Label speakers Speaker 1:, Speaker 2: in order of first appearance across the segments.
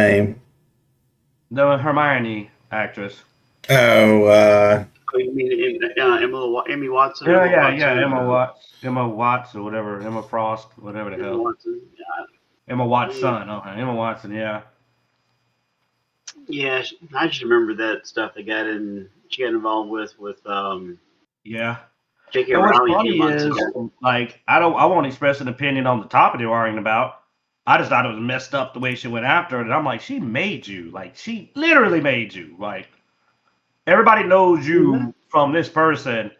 Speaker 1: name?
Speaker 2: The Hermione actress.
Speaker 1: Oh,
Speaker 3: Oh, you mean Emmy Watson?
Speaker 2: Yeah,
Speaker 3: Emma
Speaker 2: yeah,
Speaker 3: Watson.
Speaker 2: yeah. Emma Watts or whatever. Emma Frost, whatever the
Speaker 3: Emma
Speaker 2: hell.
Speaker 3: Watson.
Speaker 2: Emma
Speaker 3: Yeah,
Speaker 2: Watson. Okay, Emma Watson. Yeah.
Speaker 3: yeah. I just remember that stuff they got in. She got involved with
Speaker 2: Yeah.
Speaker 3: J.K.
Speaker 2: And what's
Speaker 3: Rowling a few
Speaker 2: funny
Speaker 3: months
Speaker 2: is,
Speaker 3: ago.
Speaker 2: like, I won't express an opinion on the topic they're arguing about. I just thought it was messed up the way she went after it, and I'm like, she made you, like, she literally made you, like, everybody knows
Speaker 3: Hmm.
Speaker 2: you from this person,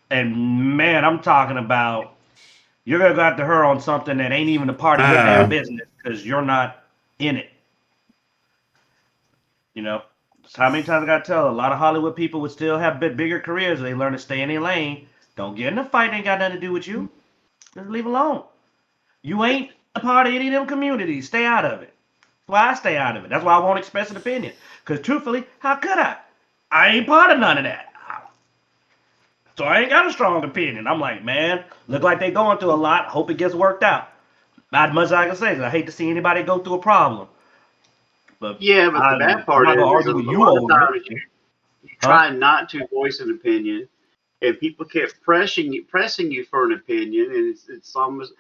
Speaker 2: and man, I'm talking about you're gonna go after her on something that ain't even a part of your damn
Speaker 1: uh,
Speaker 2: business because you're not in it, you know. So how many times I gotta tell a lot of Hollywood people would still have bigger careers if they learn to stay in their lane. Don't get in a fight, ain't got nothing to do with you. Just leave alone. You ain't a part of any of them communities. Stay out of it. That's why I stay out of it. That's why I won't express an opinion. Because truthfully, how could I? I ain't part of none of that. So I ain't got a strong opinion. I'm like, man, look like they going through a lot. Hope it gets worked out. Not much I can say, 'cause I hate to see anybody go through a problem. But
Speaker 3: Yeah, but the bad
Speaker 2: I'm
Speaker 3: part
Speaker 2: not gonna
Speaker 3: is
Speaker 2: argue
Speaker 3: a
Speaker 2: with you
Speaker 3: lot of
Speaker 2: over it.
Speaker 3: times you
Speaker 2: Huh?
Speaker 3: try not to voice an opinion, and people kept pressing you for an opinion, and it's almost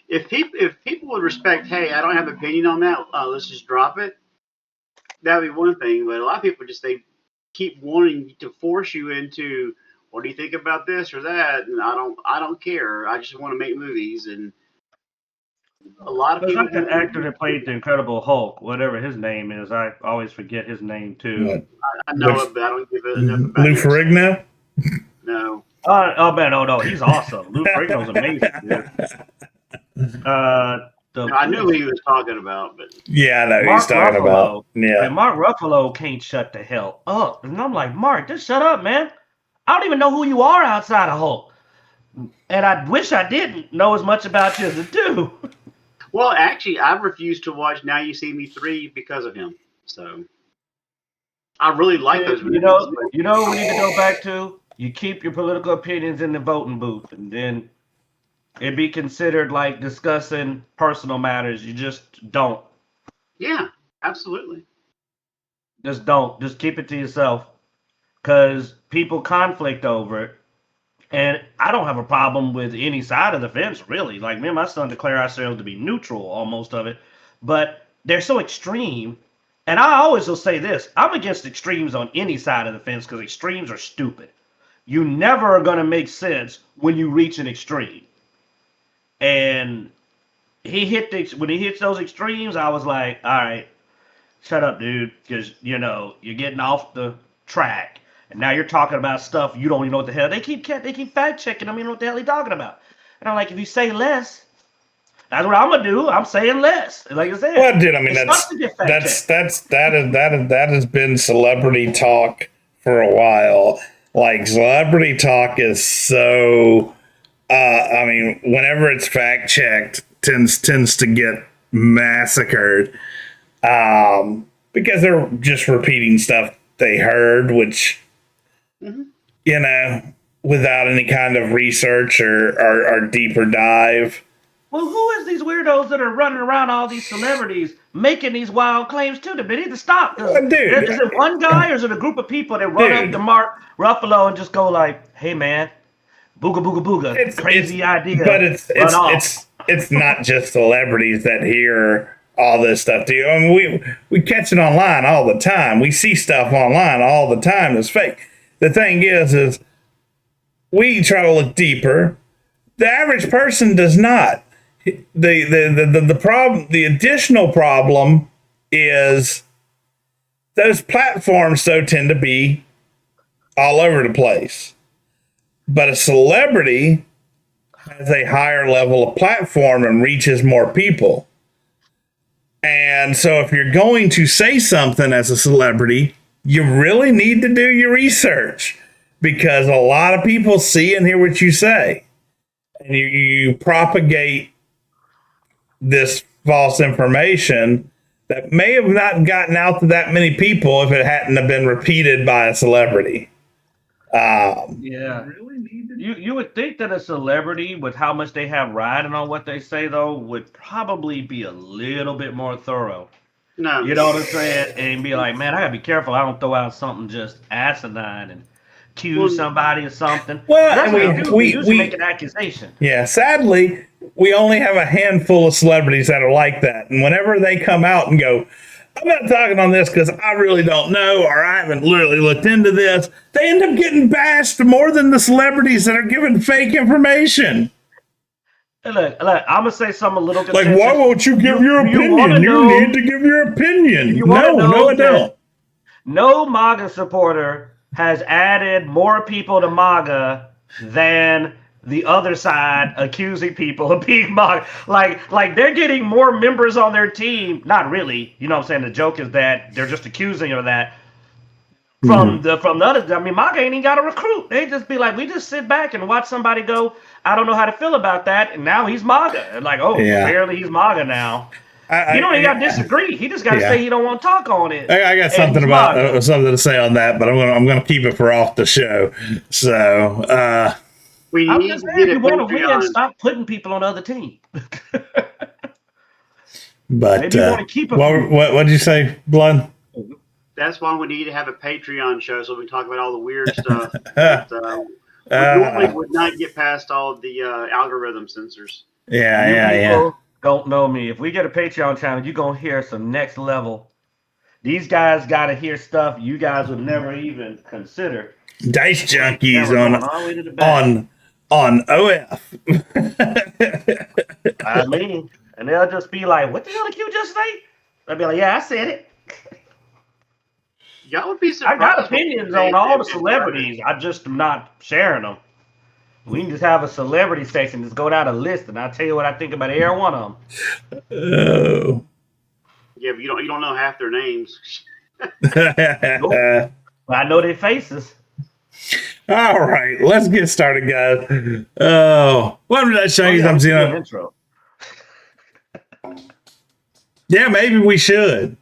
Speaker 3: if people would respect, hey, I don't have an opinion on that, let's just drop it. That would be one thing. But a lot of people just they keep wanting to force you into what do you think about this or that, and I don't care. I just want to make movies, and a lot of
Speaker 2: It's
Speaker 3: people
Speaker 2: like that
Speaker 3: won't.
Speaker 2: actor that played the Incredible Hulk, whatever his name is. I always forget his name too.
Speaker 1: what?
Speaker 3: I know
Speaker 1: Lou,
Speaker 3: it, but I don't give enough about
Speaker 1: Lou
Speaker 3: him to say
Speaker 1: Ferrigno?
Speaker 3: no.
Speaker 2: Oh man, oh no, he's awesome. Lou Ferrigno's amazing, dude. The
Speaker 3: No, I
Speaker 2: who
Speaker 3: knew who
Speaker 2: is
Speaker 3: he was talking about, but
Speaker 1: Yeah, I know who he's
Speaker 2: Mark
Speaker 1: talking about.
Speaker 2: Ruffalo.
Speaker 1: Yeah.
Speaker 2: And Mark Ruffalo can't shut the hell up. And I'm like, Mark, just shut up, man. I don't even know who you are outside of Hulk. And I wish I didn't know as much about you as I do.
Speaker 3: well, actually, I've refused to watch Now You See Me 3 because of him. So I really like those
Speaker 2: You
Speaker 3: movies,
Speaker 2: know,
Speaker 3: but
Speaker 2: we need to go back to you keep your political opinions in the voting booth, and then it be considered like discussing personal matters. You just don't.
Speaker 3: yeah, absolutely.
Speaker 2: Just don't. Just keep it to yourself. Because people conflict over it. And I don't have a problem with any side of the fence, really. Like me and my son declare ourselves to be neutral almost of it. But they're so extreme. And I always will say this I'm against extremes on any side of the fence because extremes are stupid. You never are going to make sense when you reach an extreme. And when he hits those extremes, I was like, all right, shut up, dude, because you're getting off the track, and now you're talking about stuff you don't even know what the hell. They keep fact checking. I mean, what the hell he talking about? And I'm like, if you say less, that's what I'm gonna do. I'm saying less. Like I said,
Speaker 1: Well, dude, I mean
Speaker 2: it sucks to get fact checked.
Speaker 1: that has been celebrity talk for a while. Like celebrity talk is so. I mean, whenever it's fact checked, tends to get massacred because they're just repeating stuff they heard, which
Speaker 3: Hmm.
Speaker 1: you know, without any kind of research or deeper dive.
Speaker 2: Well, who is these weirdos that are running around all these celebrities making these wild claims to them? They need to stop. Because
Speaker 1: Dude,
Speaker 2: is it one guy or is it a group of people that run up to
Speaker 1: dude,
Speaker 2: Mark Ruffalo and just go like, "Hey man, booga booga booga,
Speaker 1: it's
Speaker 2: crazy
Speaker 1: but
Speaker 2: idea, run off."
Speaker 1: it's not just celebrities that hear all this stuff. Do I mean, we catch it online all the time. We see stuff online all the time that's fake. The thing is we try to look deeper. The average person does not. The problem, the additional problem is those platforms so tend to be all over the place. But a celebrity has a higher level of platform and reaches more people. And so if you're going to say something as a celebrity, you really need to do your research because a lot of people see and hear what you say. And you propagate this false information that may have not gotten out to that many people if it hadn't have been repeated by a celebrity.
Speaker 2: Yeah. You would think that a celebrity, with how much they have riding on what they say, though, would probably be a little bit more thorough.
Speaker 3: No.
Speaker 2: You know what I'm saying? And be like, man, I gotta be careful. I don't throw out something just asinine and accuse somebody or something.
Speaker 1: Well,
Speaker 2: That's
Speaker 1: and
Speaker 2: what they do. They usually make an accusation.
Speaker 1: Yeah, sadly, we only have a handful of celebrities that are like that. And whenever they come out and go, I'm not talking on this because I really don't know or I haven't literally looked into this, they end up getting bashed more than the celebrities that are giving fake information.
Speaker 2: Look, I'm gonna say something a little
Speaker 1: Like, why won't you give your opinion? You need to give your opinion. No, I don't.
Speaker 2: No MAGA supporter has added more people to MAGA than the other side accusing people of being MAGA. Like they're getting more members on their team. Not really. You know what I'm saying? The joke is that they're just accusing of that. From the other, I mean, MAGA ain't even got to recruit. They just be like, we just sit back and watch somebody go, I don't know how to feel about that, and now he's MAGA. And like, apparently he's MAGA now. You don't even got to disagree. He just got to say he don't want to talk on it.
Speaker 1: I got something about something to say on that, but I'm gonna keep it for off the show. So
Speaker 3: we
Speaker 2: I'm
Speaker 3: need
Speaker 2: just
Speaker 3: to
Speaker 2: saying,
Speaker 3: get
Speaker 2: if
Speaker 3: a
Speaker 2: you want to
Speaker 3: Patreon.
Speaker 2: win, stop putting people on the other team.
Speaker 1: but
Speaker 2: maybe you want to keep
Speaker 1: what did you say, Blood?
Speaker 3: That's why we need to have a Patreon show so we can talk about all the weird stuff that normally would not get past all of the algorithm censors.
Speaker 1: Yeah.
Speaker 2: Don't know me. If we get a Patreon channel, you're going to hear some next level. These guys got to hear stuff you guys would never even consider.
Speaker 1: Dicejunkies on OF.
Speaker 2: I mean, and they'll just be like, what the hell did you just say? They'll be like, yeah, I said it.
Speaker 3: Y'all would be surprised.
Speaker 2: I got opinions on all the celebrities. I just am not sharing them. We can just have a celebrity section. Just go down a list, and I'll tell you what I think about every one of them.
Speaker 1: Oh.
Speaker 3: Yeah, but you don't know half their names.
Speaker 2: Nope. I know their faces.
Speaker 1: All right, let's get started, guys. Oh, welcome to Dicejunkies. I'm Xeno.
Speaker 2: Intro.
Speaker 1: Yeah, maybe we should.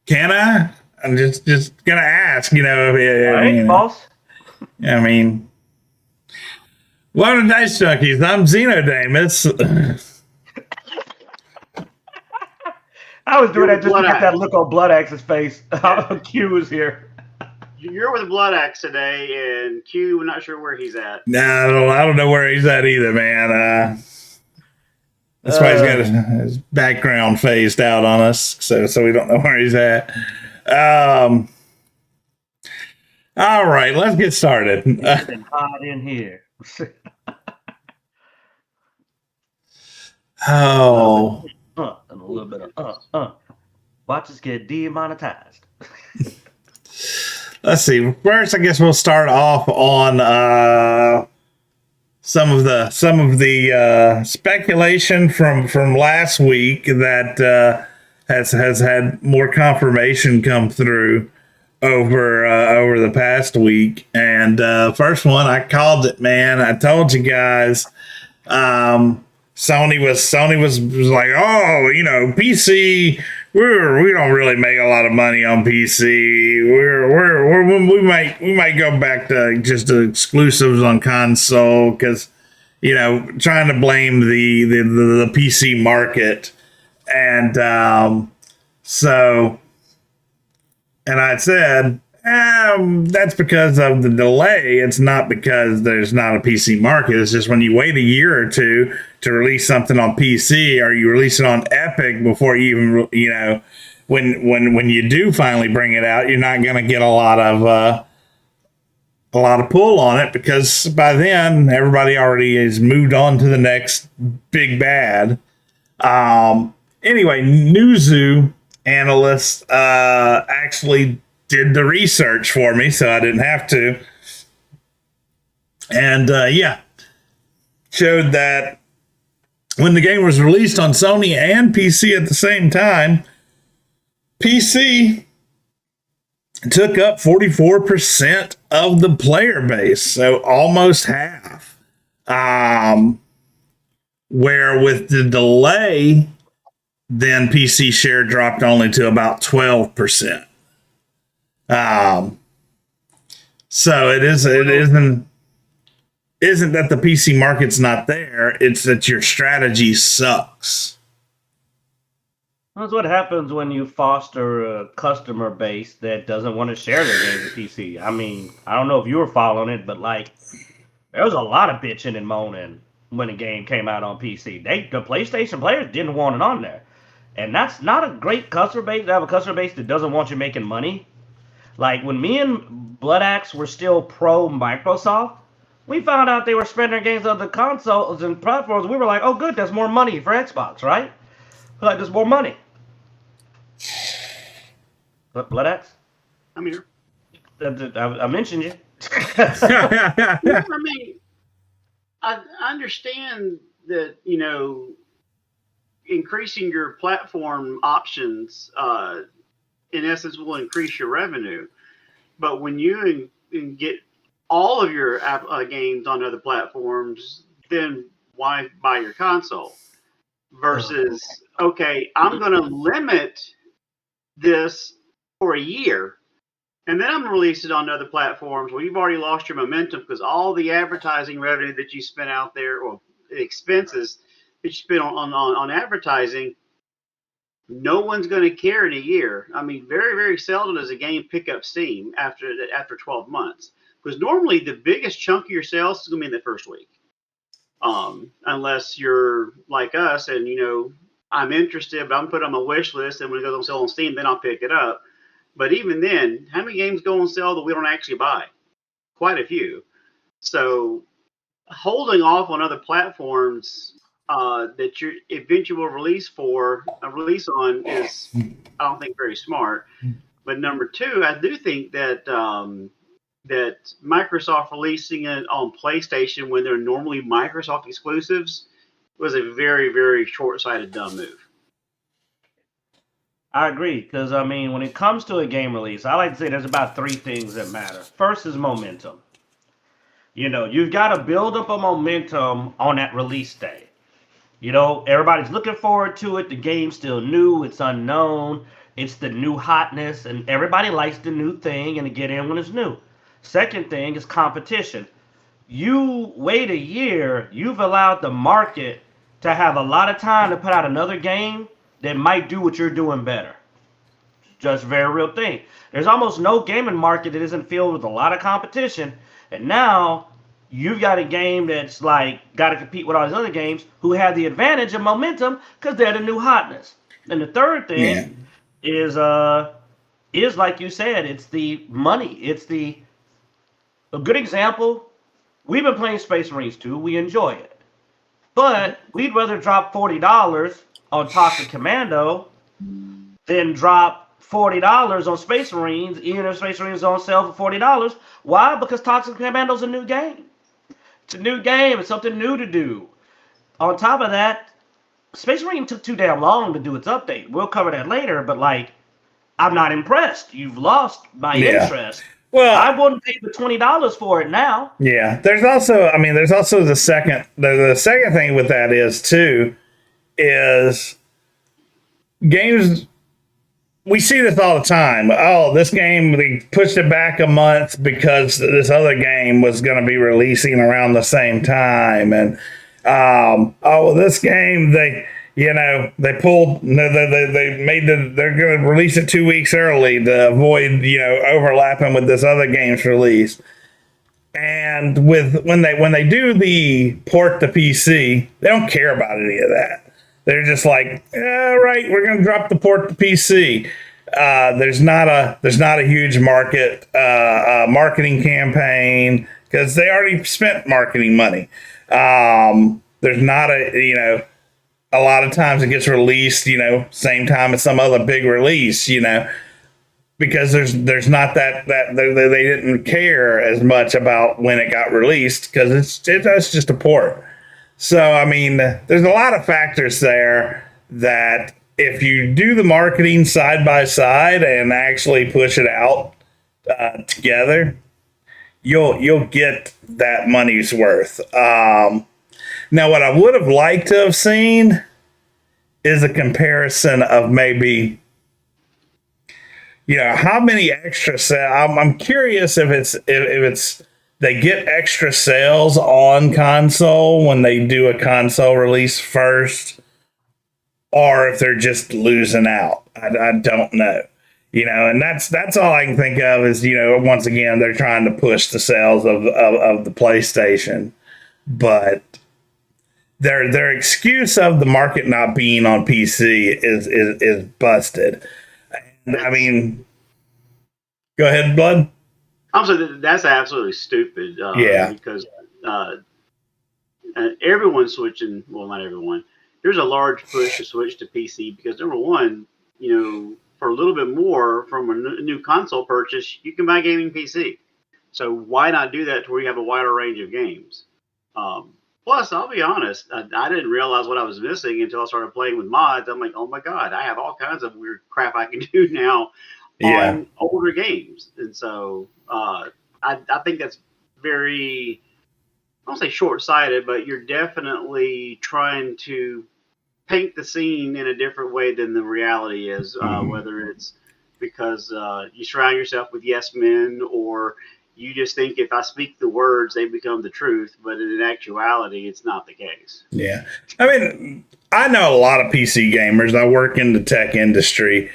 Speaker 1: Can I? I'm just gonna ask, you know.
Speaker 2: Hey, boss.
Speaker 1: I mean, welcome to Dicejunkies. I'm Xenodamus.
Speaker 2: I was doing that just to get that look on Bloodaxe's face. Q was here.
Speaker 3: You're with Bloodaxe today, and Q, we're not sure where he's at.
Speaker 1: No, I don't know where he's at either, man. That's why he's got his background phased out on us, so we don't know where he's at. All right, let's get started.
Speaker 2: It's been hot in here.
Speaker 1: Oh.
Speaker 2: And a little bit of Watch us get demonetized.
Speaker 1: Let's see. First, I guess we'll start off on some of the speculation from last week that has had more confirmation come through over the past week. And first one, I called it, man. I told you guys. Sony was like, oh, you know, PC. We don't really make a lot of money on PC. We might go back to just the exclusives on console because, you know, trying to blame the PC market, and I said, that's because of the delay. It's not because there's not a PC market. It's just when you wait a year or two to release something on PC, or you release it on Epic before you even, you know, when you do finally bring it out, you're not going to get a lot of pull on it because by then everybody already has moved on to the next big bad. Anyway, Newzoo analysts actually did the research for me, so I didn't have to. And showed that when the game was released on Sony and PC at the same time, PC took up 44% of the player base, so almost half. Where with the delay, then PC share dropped only to about 12%. So it isn't. isn't that the PC market's not there, it's that your strategy sucks.
Speaker 2: That's what happens when you foster a customer base that doesn't want to share their games with PC. I mean, I don't know if you were following it, but like, there was a lot of bitching and moaning when a game came out on PC. The PlayStation players didn't want it on there. And that's not a great customer base to have a customer base that doesn't want you making money. Like when me and Bloodaxe were still pro Microsoft, we found out they were spreading their games on the consoles and platforms. We were like, oh good, there's more money for Xbox, right? Like there's more money. Bloodaxe?
Speaker 3: I'm here.
Speaker 2: I mentioned you.
Speaker 3: I mean, I understand that, increasing your platform options, in essence, will increase your revenue. But when you get all of your games on other platforms, then why buy your console? Versus, okay, I'm going to limit this for a year, and then I'm going to release it on other platforms where you've already lost your momentum because all the advertising revenue that you spent out there, or the expenses that you spent on advertising, no one's going to care in a year. I mean, very, very seldom does a game pick up steam after 12 months. Because normally the biggest chunk of your sales is going to be in the first week. Unless you're like us and, I'm interested, but I'm putting on my wish list, and when it goes on sale on Steam, then I'll pick it up. But even then, how many games go on sale that we don't actually buy? Quite a few. So holding off on other platforms that your eventual release on is, I don't think, very smart. But number two, I do think that that Microsoft releasing it on PlayStation when they're normally Microsoft exclusives was a very, very short-sighted, dumb move.
Speaker 2: I agree, because I mean, when it comes to a game release, I like to say there's about three things that matter. First is momentum. You've got to build up a momentum on that release day. Everybody's looking forward to it. The game's still new. It's unknown. It's the new hotness, and everybody likes the new thing and to get in when it's new. Second thing is competition. You wait a year, you've allowed the market to have a lot of time to put out another game that might do what you're doing better. Just a very real thing. There's almost no gaming market that isn't filled with a lot of competition, and now you've got a game that's like got to compete with all these other games who have the advantage of momentum because they're the new hotness. And the third thing is like you said, it's the money. It's a good example. We've been playing Space Marines 2. We enjoy it. But we'd rather drop $40 on Toxic Commando than drop $40 on Space Marines, even if Space Marines is on sale for $40. Why? Because Toxic Commando's a new game. It's a new game. It's something new to do. On top of that, Space Marine took too damn long to do its update. We'll cover that later, but I'm not impressed. You've lost my interest. Well, I wouldn't pay the $20 for it now.
Speaker 1: Yeah. There's also the second thing with that is games. We see this all the time. Oh, this game, they pushed it back a month because this other game was going to be releasing around the same time. And, this game, they're going to release it 2 weeks early to avoid, overlapping with this other game's release. And when they do the port to PC, they don't care about any of that. They're just like, right, we're going to drop the port to PC. There's not a huge marketing campaign because they already spent marketing money. There's not a lot of times it gets released, same time as some other big release, because there's not that they didn't care as much about when it got released because it's just a port. So, I mean, there's a lot of factors there that if you do the marketing side by side and actually push it out together, you'll get that money's worth. Now, what I would have liked to have seen is a comparison of maybe, how many extra sales. I'm curious if it's they get extra sales on console when they do a console release first, or if they're just losing out. I don't know. And that's all I can think of is, once again, they're trying to push the sales of the PlayStation. But their excuse of the market not being on PC is busted. And, I mean, go ahead, Blood.
Speaker 3: I'm sorry, that's absolutely stupid.
Speaker 1: Yeah.
Speaker 3: Because everyone's switching. Well, not everyone. There's a large push to switch to PC because number one, for a little bit more from a new console purchase, you can buy a gaming PC. So why not do that to where you have a wider range of games? Plus, I'll be honest, I didn't realize what I was missing until I started playing with mods. I'm like, oh my God, I have all kinds of weird crap I can do now on older games. And so I think that's very, I don't say short-sighted, but you're definitely trying to paint the scene in a different way than the reality is, whether it's because you surround yourself with yes men, or you just think if I speak the words, they become the truth. But in actuality, it's not the case.
Speaker 1: Yeah. I mean, I know a lot of PC gamers. I work in the tech industry,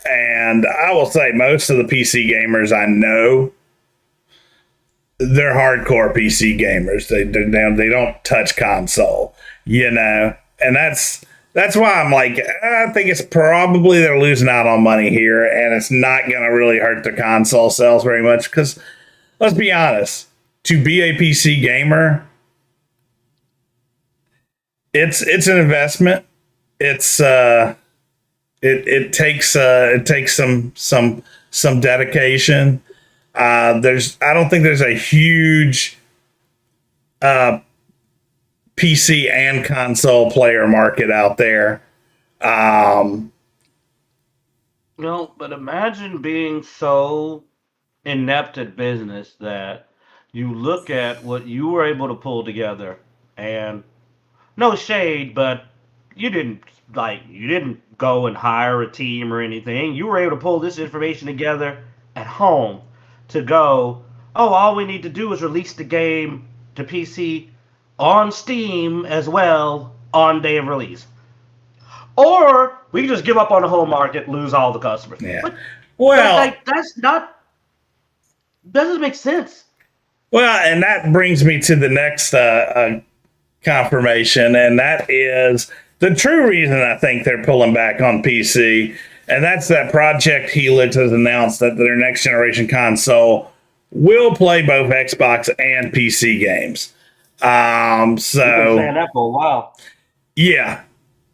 Speaker 1: and I will say most of the PC gamers I know, they're hardcore PC gamers. They don't touch console, and that's why I'm like, I think it's probably they're losing out on money here, and it's not going to really hurt the console sales very much. Because let's be honest, to be a PC gamer, it's an investment. It takes some dedication. I don't think there's a huge PC and console player market out there.
Speaker 2: No, but imagine being so inept at business that you look at what you were able to pull together, and no shade, but you didn't go and hire a team or anything. You were able to pull this information together at home to go, oh, all we need to do is release the game to PC on Steam as well on day of release. Or we can just give up on the whole market, lose all the customers.
Speaker 1: Yeah.
Speaker 2: But,
Speaker 1: Well,
Speaker 2: doesn't make sense.
Speaker 1: Well, and that brings me to the next confirmation, and that is the true reason I think they're pulling back on PC, and that's that Project Helix has announced that their next generation console will play both Xbox and PC games.
Speaker 2: You've been saying that for a while.
Speaker 1: Yeah.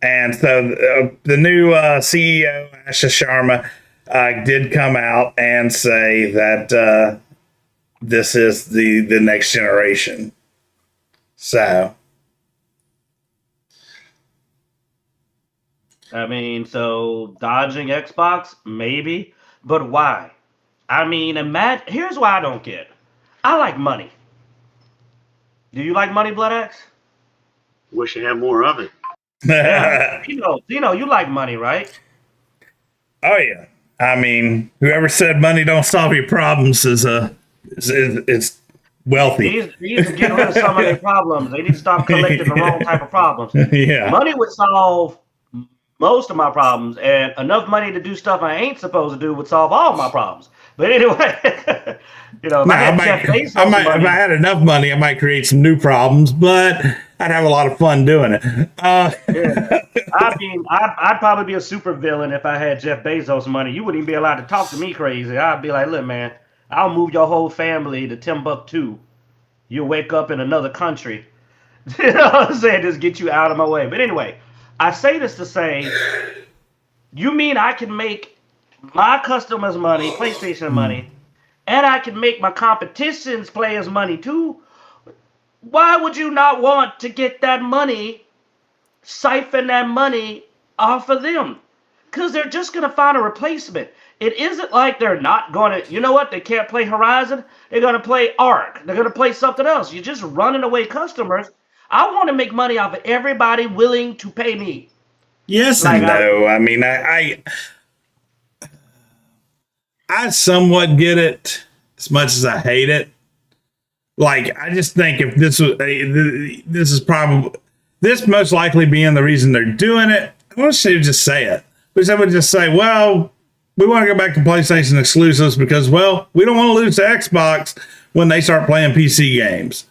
Speaker 1: And so the new CEO, Asha Sharma, did come out and say that this is the next generation. So.
Speaker 2: I mean, so dodging Xbox, maybe, but why? I mean, here's why I don't get. I like money. Do you like money, Bloodaxe?
Speaker 3: Wish I had more of it.
Speaker 2: Yeah. You like money, right?
Speaker 1: Oh yeah. I mean, whoever said money don't solve your problems is wealthy.
Speaker 2: They need to get rid of some of their problems. They need to stop collecting the wrong type of problems.
Speaker 1: Yeah.
Speaker 2: Money would solve most of my problems, and enough money to do stuff I ain't supposed to do would solve all my problems. But anyway, if
Speaker 1: if I had enough money, I might create some new problems, but I'd have a lot of fun doing it.
Speaker 2: Yeah. I'd probably be a super villain if I had Jeff Bezos' money. You wouldn't even be allowed to talk to me crazy. I'd be like, look, man, I'll move your whole family to Timbuktu. You'll wake up in another country. You know what I'm saying? Just get you out of my way. But anyway, I say this to say, you mean I can make my customers' money, PlayStation money, and I can make my competition's players' money too? Why would you not want to get that money, siphon that money off of them? Because they're just going to find a replacement. It isn't like they're not going to, you know what, they can't play Horizon. They're going to play Ark. They're going to play something else. You're just running away customers. I want to make money off of everybody willing to pay me.
Speaker 1: Yes and no. I mean, I somewhat get it as much as I hate it. Like, I just think if this was, this most likely being the reason they're doing it, I want to just say it. Because I would just say, well, we want to go back to PlayStation exclusives because, well, we don't want to lose to Xbox when they start playing PC games.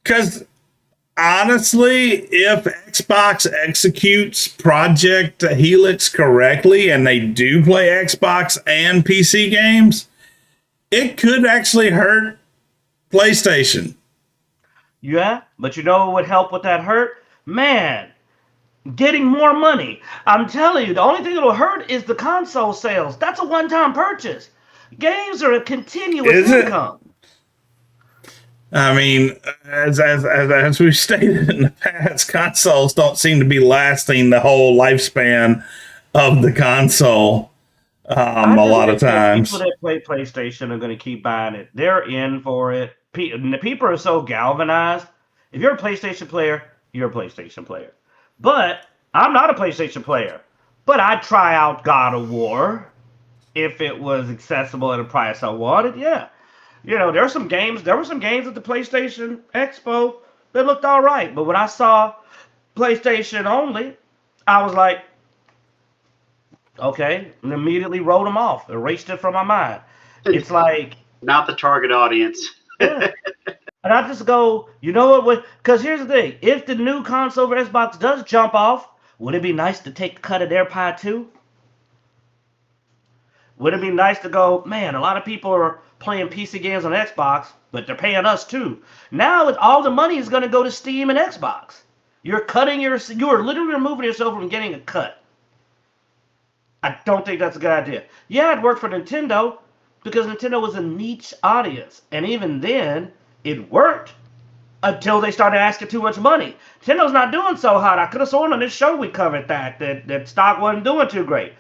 Speaker 1: Because honestly, if Xbox executes Project Helix correctly and they do play Xbox and PC games, it could actually hurt PlayStation.
Speaker 2: Yeah, but you know what would help with that hurt? Man, getting more money. I'm telling you, the only thing that'll hurt is the console sales. That's a one-time purchase. Games are a continuous
Speaker 1: Is it?
Speaker 2: income.
Speaker 1: I mean, as we've stated in the past, consoles don't seem to be lasting the whole lifespan of the console. A lot of times,
Speaker 2: people that play PlayStation are going to keep buying it. They're in for it. People are so galvanized. If you're a PlayStation player, you're a PlayStation player. But I'm not a PlayStation player. But I'd try out God of War if it was accessible at a price I wanted. Yeah. You know, there were some games at the PlayStation Expo that looked all right. But when I saw PlayStation only, I was like, okay, and immediately wrote them off, erased it from my mind. It's like,
Speaker 3: not the target audience.
Speaker 2: yeah. And I just go, you know what? Because here's the thing: if the new console for Xbox does jump off, would it be nice to take a cut of their pie too? Would it be nice to go, man? A lot of people are playing PC games on Xbox, but they're paying us too. Now all the money is going to go to Steam and Xbox. You are literally removing yourself from getting a cut. I don't think that's a good idea. Yeah, it worked for Nintendo because Nintendo was a niche audience. And even then, it worked until they started asking too much money. Nintendo's not doing so hot. I could have sworn on this show we covered that stock wasn't doing too great.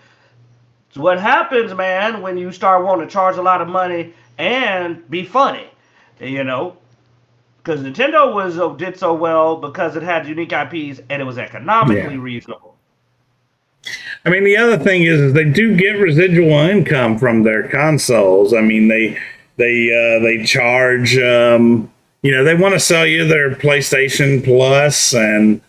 Speaker 2: It's what happens, man, when you start wanting to charge a lot of money and be funny, you know? Because Nintendo did so well because it had unique IPs and it was economically reasonable.
Speaker 1: I mean, the other thing is they do get residual income from their consoles. I mean, they charge, they want to sell you their PlayStation Plus and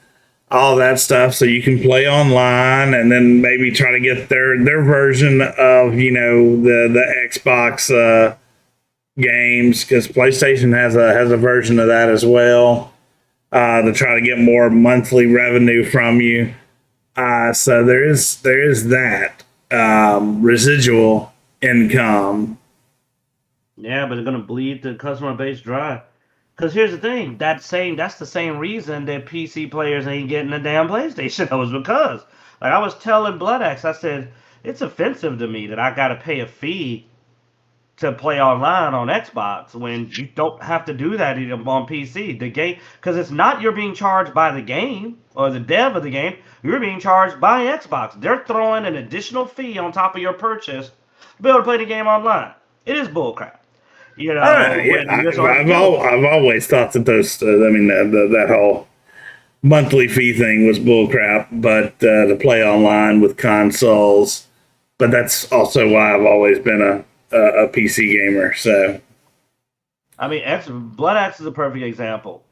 Speaker 1: all that stuff so you can play online and then maybe try to get their version of, the Xbox games, because PlayStation has a version of that as well, to try to get more monthly revenue from you. So there is that residual income.
Speaker 2: Yeah, but they're gonna bleed the customer base dry. Because here's the thing: that's the same reason that PC players ain't getting a damn PlayStation. That was because, like I was telling Bloodaxe, I said it's offensive to me that I got to pay a fee to play online on Xbox when you don't have to do that on PC. The game, because it's not you're being charged by the game or the dev of the game, you're being charged by Xbox. They're throwing an additional fee on top of your purchase to be able to play the game online. It is bullcrap. You know,
Speaker 1: I've always thought that that whole monthly fee thing was bullcrap, but to play online with consoles. But that's also why I've always been a PC gamer. So,
Speaker 2: I mean, Bloodaxe is a perfect example.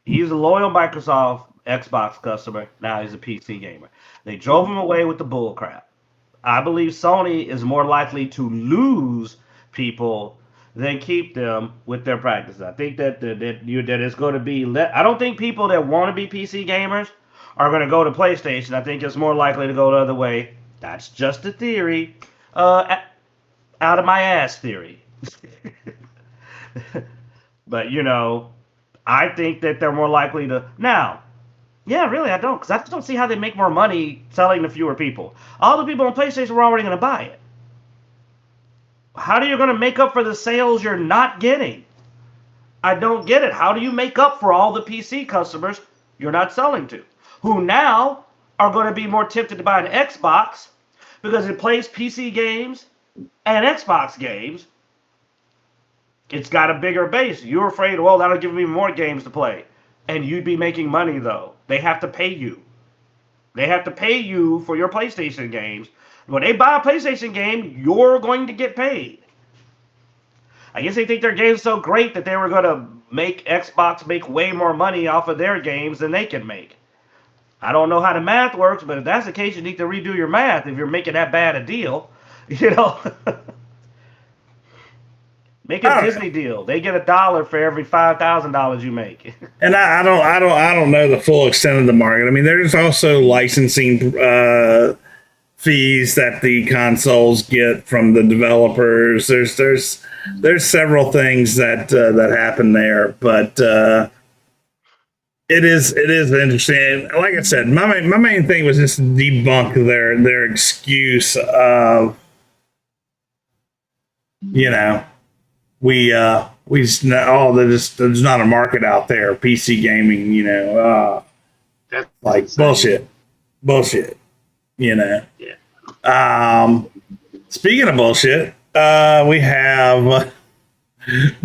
Speaker 2: He's a loyal Microsoft Xbox customer. Now he's a PC gamer. They drove him away with the bullcrap. I believe Sony is more likely to lose people than keep them with their practices. I think that it's going to be. I don't think people that want to be PC gamers are going to go to PlayStation. I think it's more likely to go the other way. That's just a theory. Out of my ass theory. But, I think that they're more likely to. Now, yeah, really, I don't. Because I just don't see how they make more money selling to fewer people. All the people on PlayStation were already going to buy it. How are you going to make up for the sales you're not getting? I don't get it. How do you make up for all the PC customers you're not selling to? Who now are going to be more tempted to buy an Xbox because it plays PC games and Xbox games. It's got a bigger base. You're afraid, well, that'll give me more games to play. And you'd be making money, though. They have to pay you. They have to pay you for your PlayStation games. When they buy a PlayStation game, you're going to get paid. I guess they think their game's so great that they were going to make Xbox make way more money off of their games than they can make. I don't know how the math works, but if that's the case, you need to redo your math if you're making that bad a deal. You know, make a Disney deal. They get $1 for every $5,000 you make.
Speaker 1: And I don't know the full extent of the market. I mean, there's also licensing fees that the consoles get from the developers. There's several things that happen there, but it is interesting. Like I said, my main thing was just to debunk their excuse of, you know, there's not a market out there, PC gaming, you know,
Speaker 3: That's
Speaker 1: like
Speaker 3: insane.
Speaker 1: bullshit, you know.
Speaker 3: Yeah.
Speaker 1: Speaking of bullshit, we have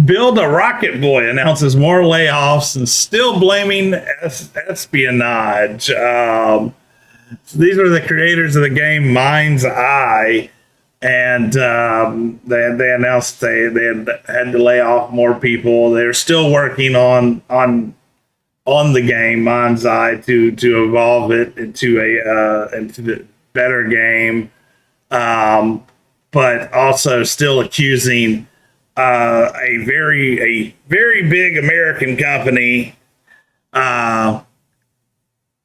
Speaker 1: Build a Rocket Boy announces more layoffs and still blaming espionage. So these were the creators of the game Mind's Eye, and they announced they had to lay off more people. They're still working on the game Mind's Eye to evolve it into the better game, but also still accusing a very big American company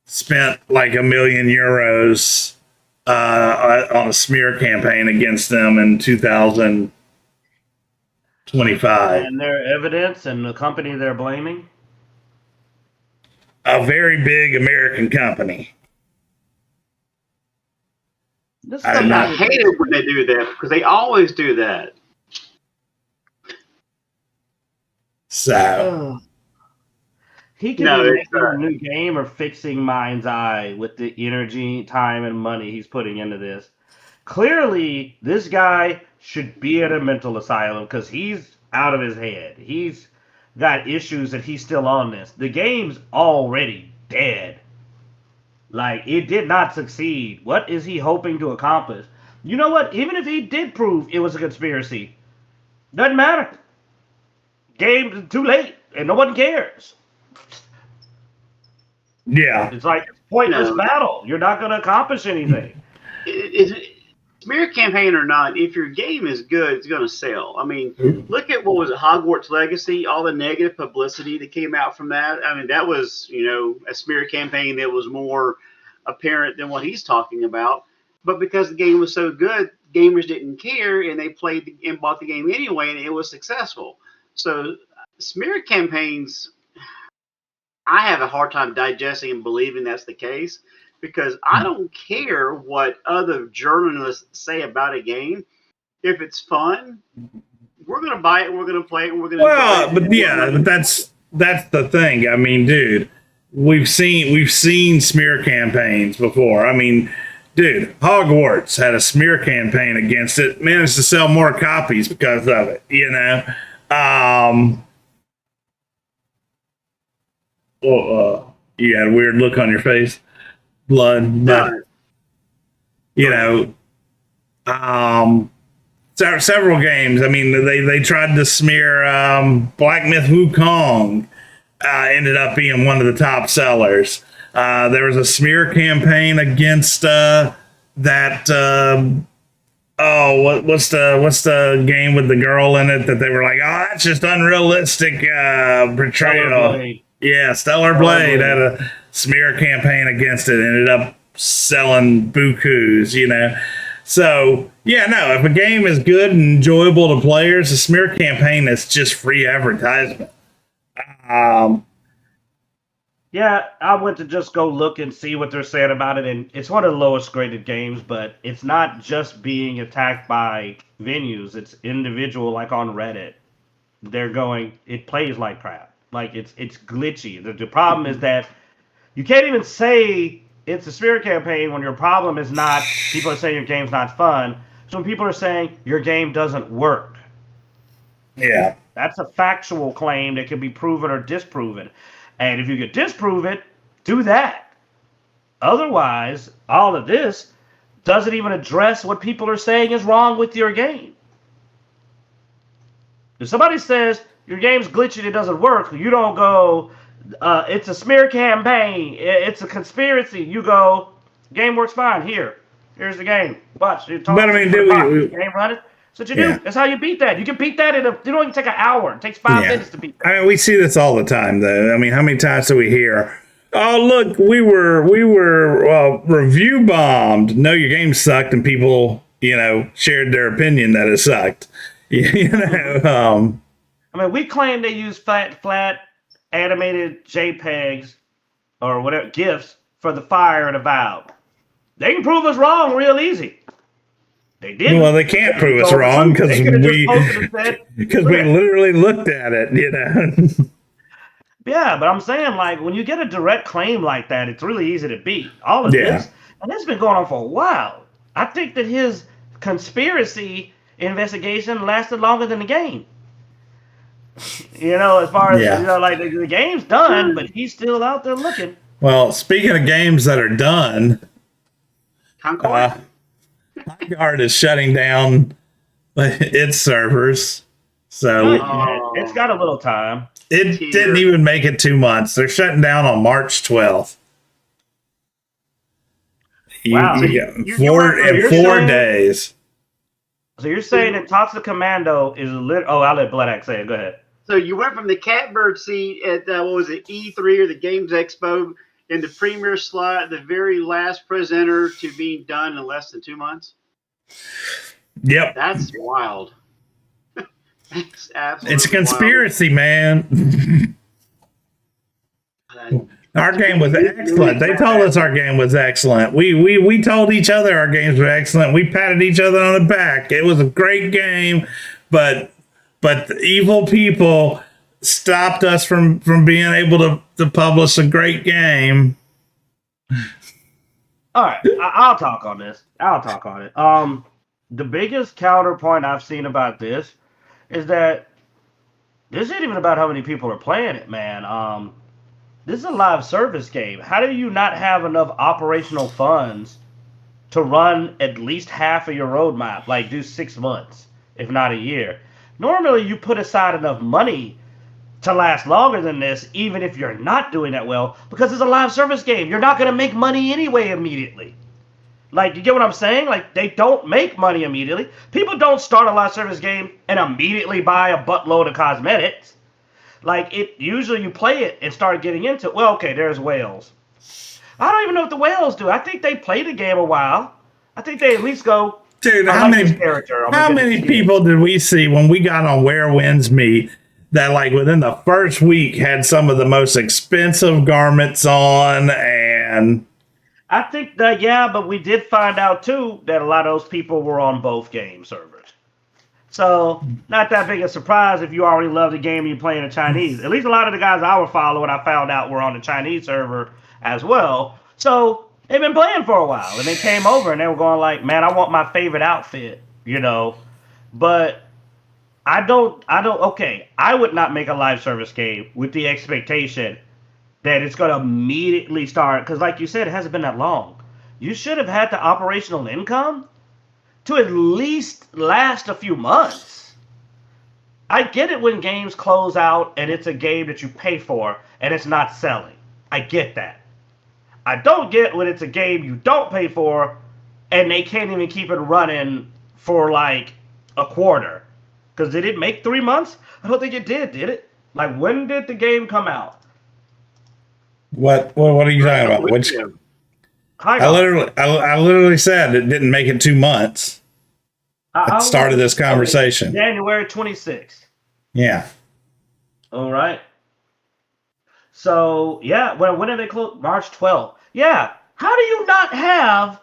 Speaker 1: spent like €1 million on a smear campaign against them in 2025.
Speaker 2: And their evidence and the company they're blaming?
Speaker 1: A very big American company.
Speaker 3: I hate it when they do that because they always do that.
Speaker 1: So
Speaker 2: he could be making a new game or fixing Mind's Eye with the energy, time, and money he's putting into this. Clearly, this guy should be at a mental asylum because he's out of his head. He's got issues that he's still on this. The game's already dead. Like, it did not succeed. What is he hoping to accomplish? You know what? Even if he did prove it was a conspiracy, doesn't matter. Game's too late, and no one cares.
Speaker 1: yeah,
Speaker 2: It's like a pointless battle. You're not going to accomplish anything.
Speaker 3: Smear campaign or not, if your game is good, it's going to sell. I mean, look at what was it, Hogwarts Legacy, all the negative publicity that came out from that. I mean, that was, you know, a smear campaign that was more apparent than what he's talking about. But because the game was so good, gamers didn't care, and they played and bought the game anyway, and it was successful. So smear campaigns, I have a hard time digesting and believing that's the case. Because I don't care what other journalists say about a game. If it's fun, we're going to buy it, we're going to play it, and we're going to.
Speaker 1: Well, but that's the thing. I mean, dude, we've seen smear campaigns before. I mean, dude, Hogwarts had a smear campaign against it, managed to sell more copies because of it. You know, you had a weird look on your face. Blood, but you know, several games. I mean, they tried to smear Black Myth Wukong. Ended up being one of the top sellers. There was a smear campaign against that. What's the game with the girl in it that they were like, oh, that's just unrealistic portrayal. Yeah, Stellar Blade had a smear campaign against it, ended up selling bukus, you know. So, yeah, no, if a game is good and enjoyable to players, a smear campaign is just free advertisement.
Speaker 2: Yeah, I went to just go look and see what they're saying about it, and it's one of the lowest graded games, but it's not just being attacked by venues, it's individual, like on Reddit. They're going, it plays like crap. Like, it's glitchy. The problem is that you can't even say it's a smear campaign when your problem is not, people are saying your game's not fun. So when people are saying your game doesn't work.
Speaker 1: Yeah.
Speaker 2: That's a factual claim that can be proven or disproven. And if you could disprove it, do that. Otherwise, all of this doesn't even address what people are saying is wrong with your game. If somebody says your game's glitchy, it doesn't work, you don't go, it's a smear campaign, it's a conspiracy. You go, game works fine. Here's the game. Watch. You
Speaker 1: But I mean, do we
Speaker 2: game running. That's what you
Speaker 1: yeah.
Speaker 2: do. That's how you beat that. You can beat that you don't even take an hour. It takes 5 minutes to beat that.
Speaker 1: I mean, we see this all the time, though. I mean, how many times do we hear, "Oh, look, we were review bombed. No, your game sucked," and people, shared their opinion that it sucked.
Speaker 2: I mean, we claim they use flat animated JPEGs or whatever GIFs for the Fire and Avowed. They can prove us wrong real easy. They didn't.
Speaker 1: Well, they can't prove us wrong because we literally looked at it.
Speaker 2: Yeah, but I'm saying, like, when you get a direct claim like that, it's really easy to beat. All of this, and it's been going on for a while. I think that his conspiracy investigation lasted longer than the game. As far as, like, the game's done, but he's still out there looking.
Speaker 1: Well, speaking of games that are done, Concord is shutting down its servers. So
Speaker 2: it's got a little time.
Speaker 1: It didn't even make it 2 months. They're shutting down on March 12th.
Speaker 2: Wow.
Speaker 1: In 4 days.
Speaker 2: So you're saying that Toxic Commando is I'll let Bloodaxe say it. Go ahead.
Speaker 3: So you went from the catbird seat at, E3 or the Games Expo in the premier slot, the very last presenter, to being done in less than 2 months?
Speaker 1: Yep.
Speaker 3: That's wild. That's absolutely
Speaker 1: It's a conspiracy, man. Our game was excellent. They told us our game was excellent. We told each other our games were excellent. We patted each other on the back. It was a great game, but the evil people stopped us from being able to publish a great game.
Speaker 2: All right, I'll talk on this. I'll talk on it. The biggest counterpoint I've seen about this is that this ain't even about how many people are playing it, man. This is a live service game. How do you not have enough operational funds to run at least half of your roadmap? Like, do 6 months, if not a year. Normally, you put aside enough money to last longer than this, even if you're not doing that well, because it's a live service game. You're not going to make money anyway immediately. Like, you get what I'm saying? Like, they don't make money immediately. People don't start a live service game and immediately buy a buttload of cosmetics. Like, usually you play it and start getting into it. Well, okay, there's whales. I don't even know what the whales do. I think they play the game a while. I think they at least go,
Speaker 1: dude, how many people did we see when we got on Where Winds Meet that, like, within the first week had some of the most expensive garments on? And
Speaker 2: I think that, yeah, but we did find out, too, that a lot of those people were on both game servers. So, not that big a surprise if you already love the game and you're playing in Chinese. At least a lot of the guys I were following, I found out, were on the Chinese server as well. So, they've been playing for a while. And they came over and they were going like, man, I want my favorite outfit, But I would not make a live service game with the expectation that it's going to immediately start. Because like you said, it hasn't been that long. You should have had the operational income to at least last a few months. I get it when games close out and it's a game that you pay for and it's not selling. I get that. I don't get when it's a game you don't pay for and they can't even keep it running for like a quarter. Because did it make 3 months? I don't think it did it? Like, when did the game come out?
Speaker 1: What are you talking about? Which I literally said it didn't make it 2 months. I started this conversation.
Speaker 2: January 26th.
Speaker 1: Yeah.
Speaker 2: All right. So, yeah, when did they close? March 12th. Yeah. How do you not have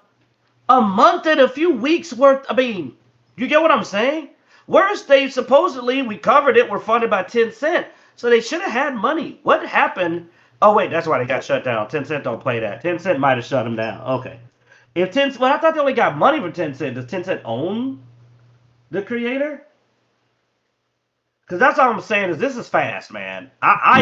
Speaker 2: a month and a few weeks worth? I mean, you get what I'm saying? Whereas they supposedly, we covered it, were funded by Tencent. So they should have had money. What happened? Oh, wait, that's why they got shut down. Tencent don't play that. Tencent might have shut them down. Okay. I thought they only got money from Tencent. Does Tencent own the creator? Because that's all I'm saying is this is fast, man.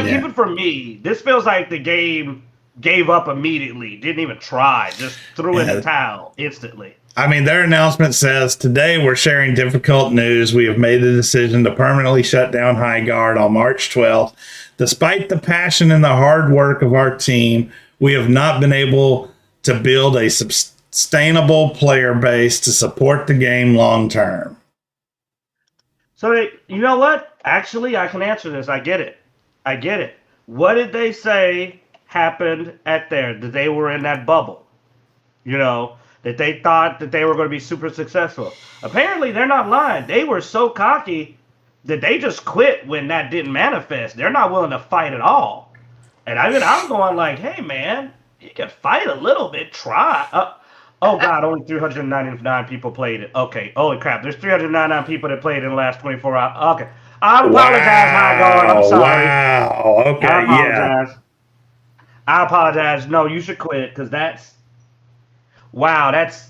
Speaker 2: Even for me, this feels like the game gave up immediately. Didn't even try. Just threw in the towel instantly.
Speaker 1: I mean, their announcement says, today we're sharing difficult news. We have made the decision to permanently shut down High Guard on March 12th. Despite the passion and the hard work of our team, we have not been able to build a sustainable player base to support the game long term.
Speaker 2: So, you know what? Actually, I can answer this. I get it. What did they say happened at there? That they were in that bubble. You know, that they thought that they were going to be super successful. Apparently, they're not lying. They were so cocky that they just quit when that didn't manifest. They're not willing to fight at all. And I mean, I'm going like, hey, man, you can fight a little bit. Try. Oh, God, only 399 people played it. Okay, holy crap. There's 399 people that played in the last 24 hours. Okay. I apologize, High Guard. I'm sorry.
Speaker 1: Wow. Okay,
Speaker 2: I apologize. I apologize. No, you should quit because that's... Wow, that's...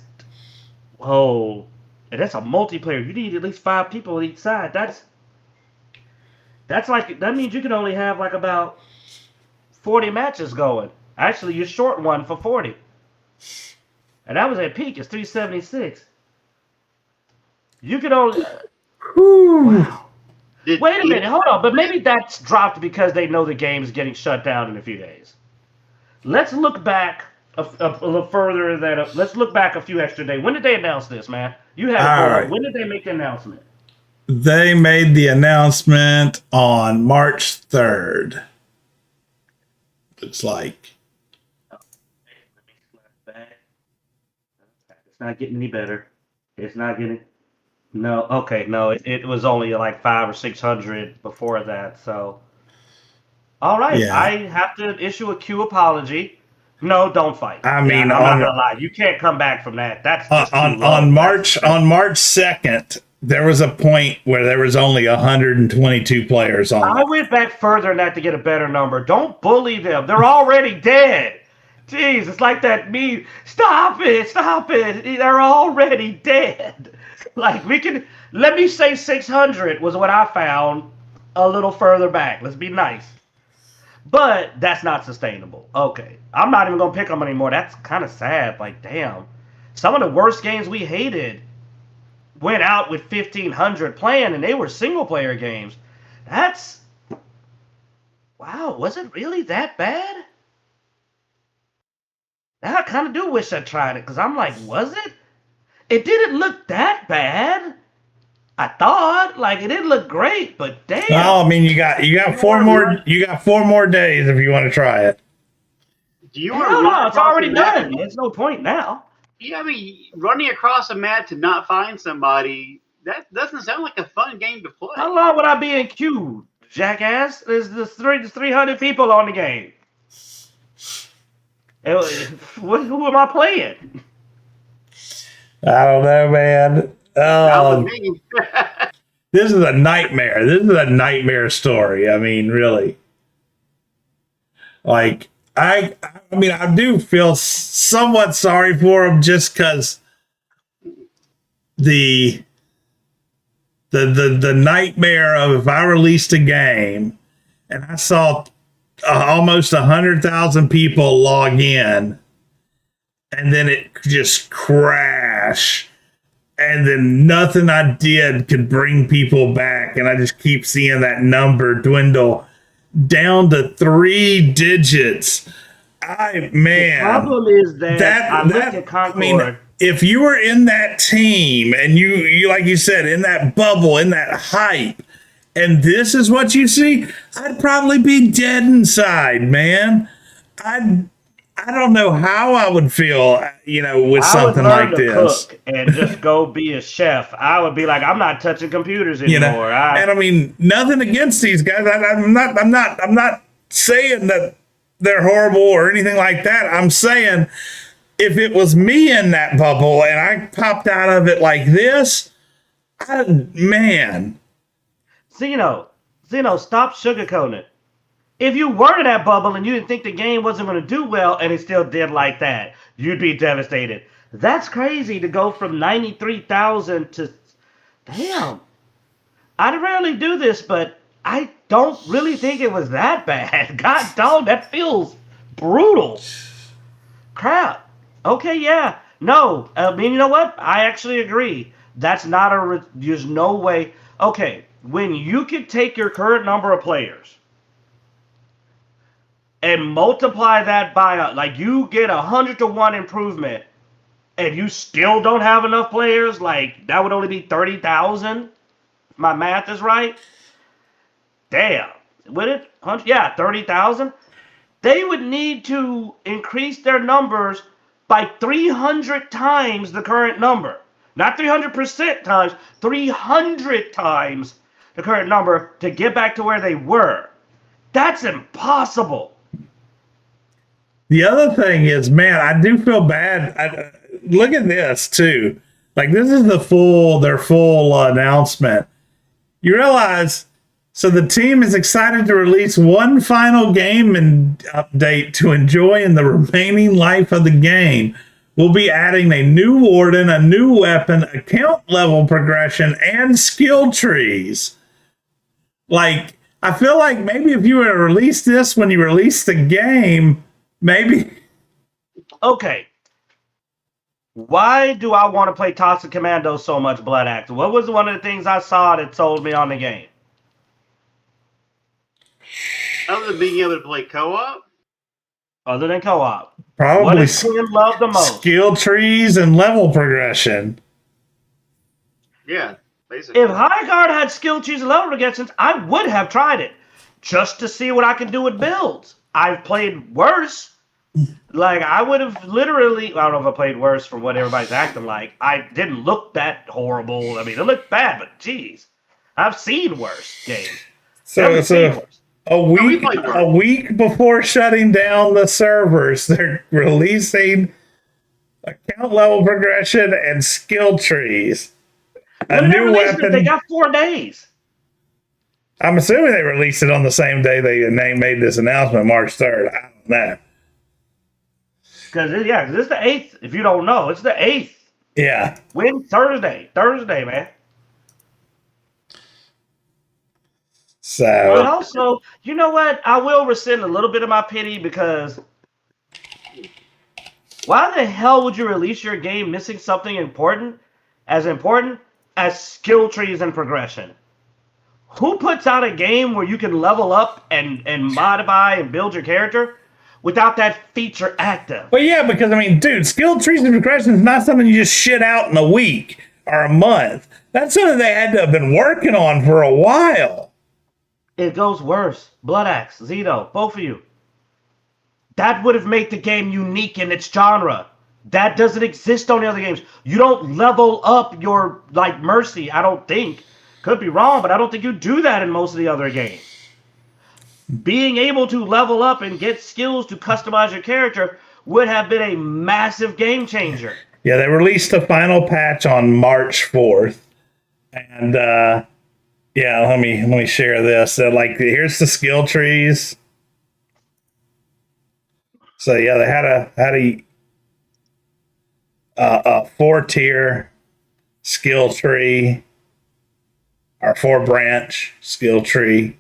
Speaker 2: Whoa. And that's a multiplayer. You need at least 5 people on each side. That's like... That means you can only have like about 40 matches going. Actually, you short one for 40. And that was at peak. It's 376. You could only... Wow. Wait a minute. Hold on. But maybe that's dropped because they know the game is getting shut down in a few days. Let's look back a little further. Let's look back a few extra days. When did they announce this, man? You have it. Right. When did they make the announcement?
Speaker 1: They made the announcement on March 3rd. It's like...
Speaker 2: It's not getting any better. It's not getting... No, okay, no. It was only like 500 or 600 before that, so... All right, yeah. I have to issue a Q apology. No, don't fight.
Speaker 1: I mean,
Speaker 2: I'm not gonna lie. You can't come back from that. That's just
Speaker 1: on March 2nd. There was a point where there was only 122 players on.
Speaker 2: I went back further than that to get a better number. Don't bully them. They're already dead. Jeez, it's like that meme. Stop it. They're already dead. Like, let me say 600 was what I found a little further back. Let's be nice. But that's not sustainable. Okay. I'm not even going to pick them anymore. That's kind of sad. Like, damn. Some of the worst games we hated went out with 1,500 playing, and they were single-player games. That's... Wow, was it really that bad? Now I kind of do wish I tried it, because I'm like, was it? It didn't look that bad. I thought, like, it didn't look great, but damn.
Speaker 1: Well, I mean, you got 4 more. You got 4 more days if you want to try it.
Speaker 3: Do you
Speaker 2: no, it's already done. There's no point now.
Speaker 3: Yeah, I mean, running across a map to not find somebody, that doesn't sound like a fun game to play.
Speaker 2: How long would I be in queue, jackass? There's 300 people on the game. Who am I playing?
Speaker 1: I don't know, man. Oh, this is a nightmare. This is a nightmare story. I mean, really. Like, I mean, I do feel somewhat sorry for him just because the nightmare of if I released a game and I saw almost 100,000 people log in and then it just crash. And then nothing I did could bring people back. And I just keep seeing that number dwindle down to 3 digits. The
Speaker 2: problem is that I look at Concord.
Speaker 1: I mean, if you were in that team and you like you said, in that bubble, in that hype, and this is what you see, I'd probably be dead inside, man. I don't know how I would feel, with something like this.
Speaker 2: Cook and just go be a chef. I would be like, I'm not touching computers anymore.
Speaker 1: And I mean, nothing against these guys. I'm not saying that they're horrible or anything like that. I'm saying if it was me in that bubble and I popped out of it like this, man.
Speaker 2: Zeno, stop sugarcoating it. If you were in that bubble and you didn't think the game wasn't going to do well and it still did like that, you'd be devastated. That's crazy to go from 93,000 to... Damn. I rarely do this, but I don't really think it was that bad. God dog, that feels brutal. Crap. Okay, yeah. No, I mean, you know what? I actually agree. That's not there's no way. Okay, when you can take your current number of players and multiply that by, like, you get 100-to-1 improvement and you still don't have enough players, like, that would only be 30,000. My math is right. Damn. Would it? Yeah, 30,000. They would need to increase their numbers by 300 times the current number. Not 300% times, 300 times the current number to get back to where they were. That's impossible.
Speaker 1: The other thing is, man, I do feel bad. Look at this too. Like, this is their full announcement. You realize, so the team is excited to release one final game and update to enjoy in the remaining life of the game. We'll be adding a new warden, a new weapon, account level progression, and skill trees. Like, I feel like maybe if you were to release this when you released the game, maybe.
Speaker 2: Okay. Why do I want to play Toxic Commando so much, Bloodaxe? What was one of the things I saw that sold me on the game?
Speaker 3: Other than being able to play co-op?
Speaker 2: Other than co-op.
Speaker 1: Probably
Speaker 2: what does Tim love the most?
Speaker 1: Skill trees and level progression.
Speaker 3: Yeah, basically.
Speaker 2: If Highguard had skill trees and level progressions, I would have tried it. Just to see what I can do with builds. I've played worse. Like, I would have literally, I don't know if I played worse from what everybody's acting like. I didn't look that horrible. I mean, it looked bad, but geez. I've seen worse games.
Speaker 1: So a week before shutting down the servers, they're releasing account level progression and skill trees. A new weapon.
Speaker 2: They got 4 days.
Speaker 1: I'm assuming they released it on the same day they made this announcement, March 3rd. I don't know.
Speaker 2: Because it's the 8th. If you don't know, it's the 8th.
Speaker 1: Yeah.
Speaker 2: When? Thursday, man.
Speaker 1: So.
Speaker 2: But also, you know what? I will rescind a little bit of my pity, because why the hell would you release your game missing something important as skill trees and progression? Who puts out a game where you can level up and modify and build your character without that feature active?
Speaker 1: Well, yeah, because, I mean, dude, skill trees and progression is not something you just shit out in a week or a month. That's something they had to have been working on for a while.
Speaker 2: It goes worse. Bloodaxe, Zeno, both of you. That would have made the game unique in its genre. That doesn't exist on the other games. You don't level up your, like, Mercy, I don't think. Could be wrong, but I don't think you do that in most of the other games. Being able to level up and get skills to customize your character would have been a massive game changer.
Speaker 1: Yeah, they released the final patch on March 4th. And, yeah, let me share this. So, like, here's the skill trees. So, yeah, they had a 4-tier skill tree, or 4-branch skill tree.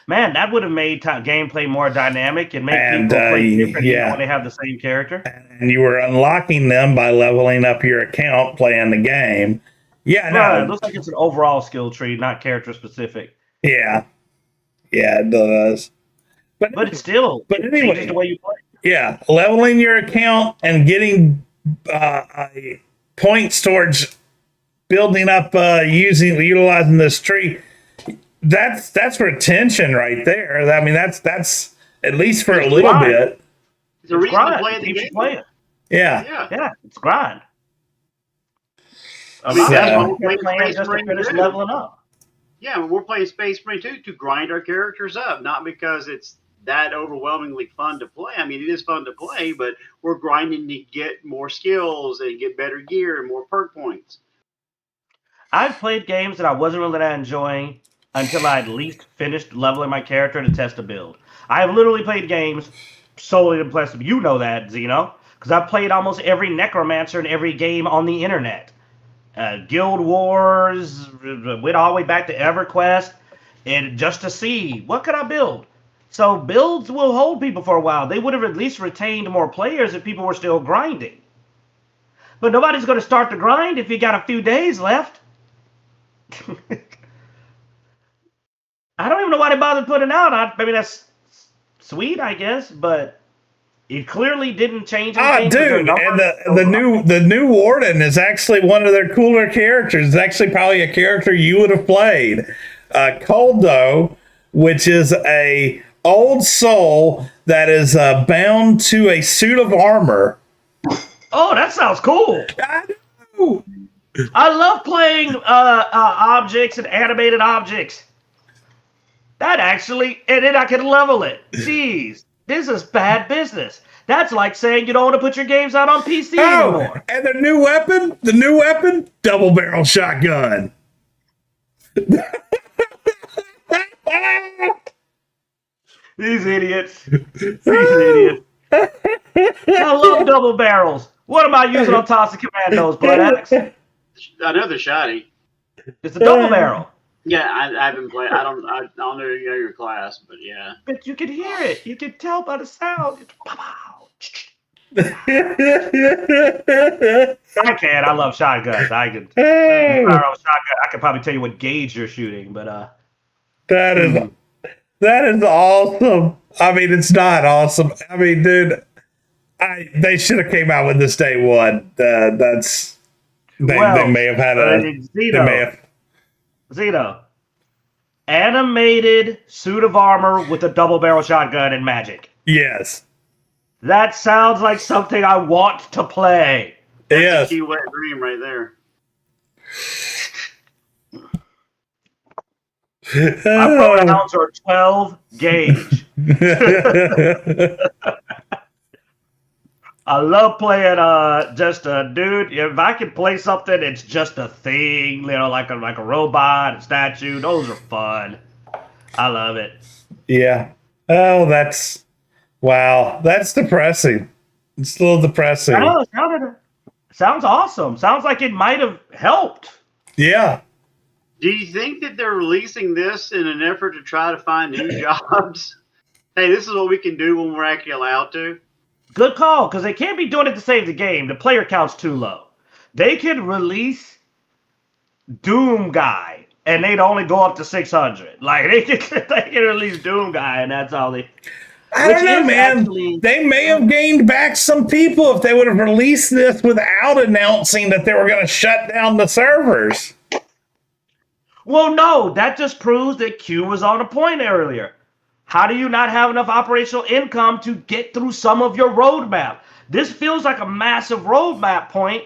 Speaker 2: Man, that would have made gameplay more dynamic and make people play differently when they have the same character.
Speaker 1: And you were unlocking them by leveling up your account playing the game. Yeah,
Speaker 2: no. It looks like it's an overall skill tree, not character specific.
Speaker 1: Yeah. Yeah, it does.
Speaker 2: But it still changes the way you play.
Speaker 1: Yeah, leveling your account and getting points towards building up, utilizing this tree. That's retention right there. I mean, that's at least for a little bit.
Speaker 3: It's a reason to play the game.
Speaker 1: Yeah,
Speaker 2: it's grind.
Speaker 3: I mean, that's what we're
Speaker 2: playing just to finish leveling up.
Speaker 3: Yeah, we're playing Space Marine 2 to grind our characters up, not because it's that overwhelmingly fun to play. I mean, it is fun to play, but we're grinding to get more skills and get better gear and more perk points.
Speaker 2: I've played games that I wasn't really that enjoying until I at least finished leveling my character to test a build. I have literally played games solely to test. You know that, Zeno, because I've played almost every necromancer in every game on the internet. Guild Wars, went all the way back to EverQuest, and just to see what could I build. So builds will hold people for a while. They would have at least retained more players if people were still grinding. But nobody's going to start the grind if you got a few days left. I don't even know why they bothered putting it out. I mean, that's sweet, I guess, but it clearly didn't change anything.
Speaker 1: Dude, and the new warden is actually one of their cooler characters. It's actually probably a character you would have played. Coldo, which is a old soul that is bound to a suit of armor.
Speaker 2: Oh, that sounds cool.
Speaker 1: I know.
Speaker 2: I love playing objects and animated objects. That actually, and then I can level it. Jeez, this is bad business. That's like saying you don't want to put your games out on PC anymore.
Speaker 1: And the new weapon, double barrel shotgun.
Speaker 2: These idiots. I love double barrels. What am I using on Toxic Commandos, Bloodaxe?
Speaker 3: Another shotty.
Speaker 2: It's a double barrel.
Speaker 3: Yeah, I haven't played. I don't know your class, but yeah.
Speaker 2: But you can hear it. You can tell by the sound. I can. I love shotguns. I can. I could probably tell you what gauge you're shooting, but
Speaker 1: that is awesome. I mean, it's not awesome. I mean, dude, they should have came out with this day one. They may have had
Speaker 2: Zeno. Animated suit of armor with a double barrel shotgun and magic.
Speaker 1: Yes.
Speaker 2: That sounds like something I want to play.
Speaker 3: That's a key wet dream right there.
Speaker 2: My pronouns are 12 gauge. I love playing just a dude. If I can play something, it's just a thing, like a robot, a statue. Those are fun. I love it.
Speaker 1: Yeah. Oh, wow. That's depressing. It's a little depressing.
Speaker 2: I know, sounds awesome. Sounds like it might have helped.
Speaker 1: Yeah.
Speaker 3: Do you think that they're releasing this in an effort to try to find new jobs? Hey, this is what we can do when we're actually allowed to.
Speaker 2: Good call, because they can't be doing it to save the game. The player count's too low. They could release Doom Guy, and they'd only go up to 600. Like, they can release Doom Guy, and that's all they...
Speaker 1: I don't know, man. They may have gained back some people if they would have released this without announcing that they were going to shut down the servers.
Speaker 2: Well, no, that just proves that Q was on a point earlier. How do you not have enough operational income to get through some of your roadmap? This feels like a massive roadmap point,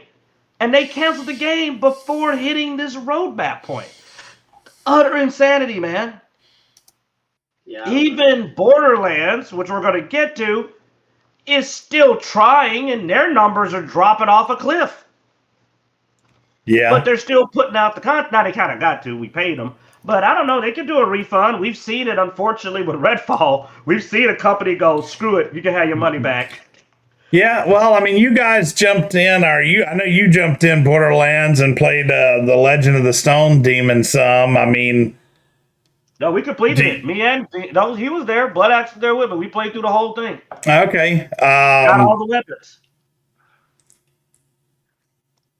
Speaker 2: and they canceled the game before hitting this roadmap point. Utter insanity, man. Yeah. Even Borderlands, which we're going to get to, is still trying, and their numbers are dropping off a cliff.
Speaker 1: Yeah.
Speaker 2: But they're still putting out the content. Now, they kind of got to. We paid them. But I don't know. They can do a refund. We've seen it, unfortunately, with Redfall. We've seen a company go, screw it. You can have your money back.
Speaker 1: Yeah, well, I mean, you guys jumped in. I know you jumped in Borderlands and played The Legend of the Stone Demon some. I mean...
Speaker 2: No, we completed it. Me and... No, he was there. Bloodaxe was there with me. We played through the whole thing.
Speaker 1: Okay.
Speaker 2: Got all the weapons.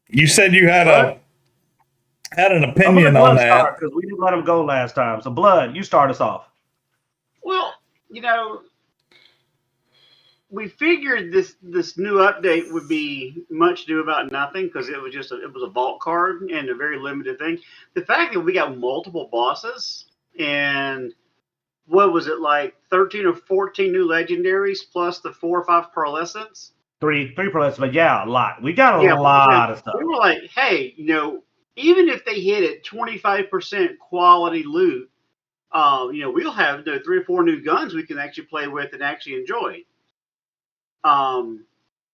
Speaker 1: You said you had an opinion on that.
Speaker 2: Because we didn't let him go last time. So, Blood, you start us off.
Speaker 3: Well, we figured this new update would be much ado about nothing because it was a vault card and a very limited thing. The fact that we got multiple bosses and what was it, like 13 or 14 new legendaries plus the 4 or 5 pearlescents?
Speaker 2: Three pearlescents, but yeah, a lot. We got a lot of stuff.
Speaker 3: We were like, hey, even if they hit it 25% quality loot, we'll have 3 or 4 new guns we can actually play with and actually enjoy.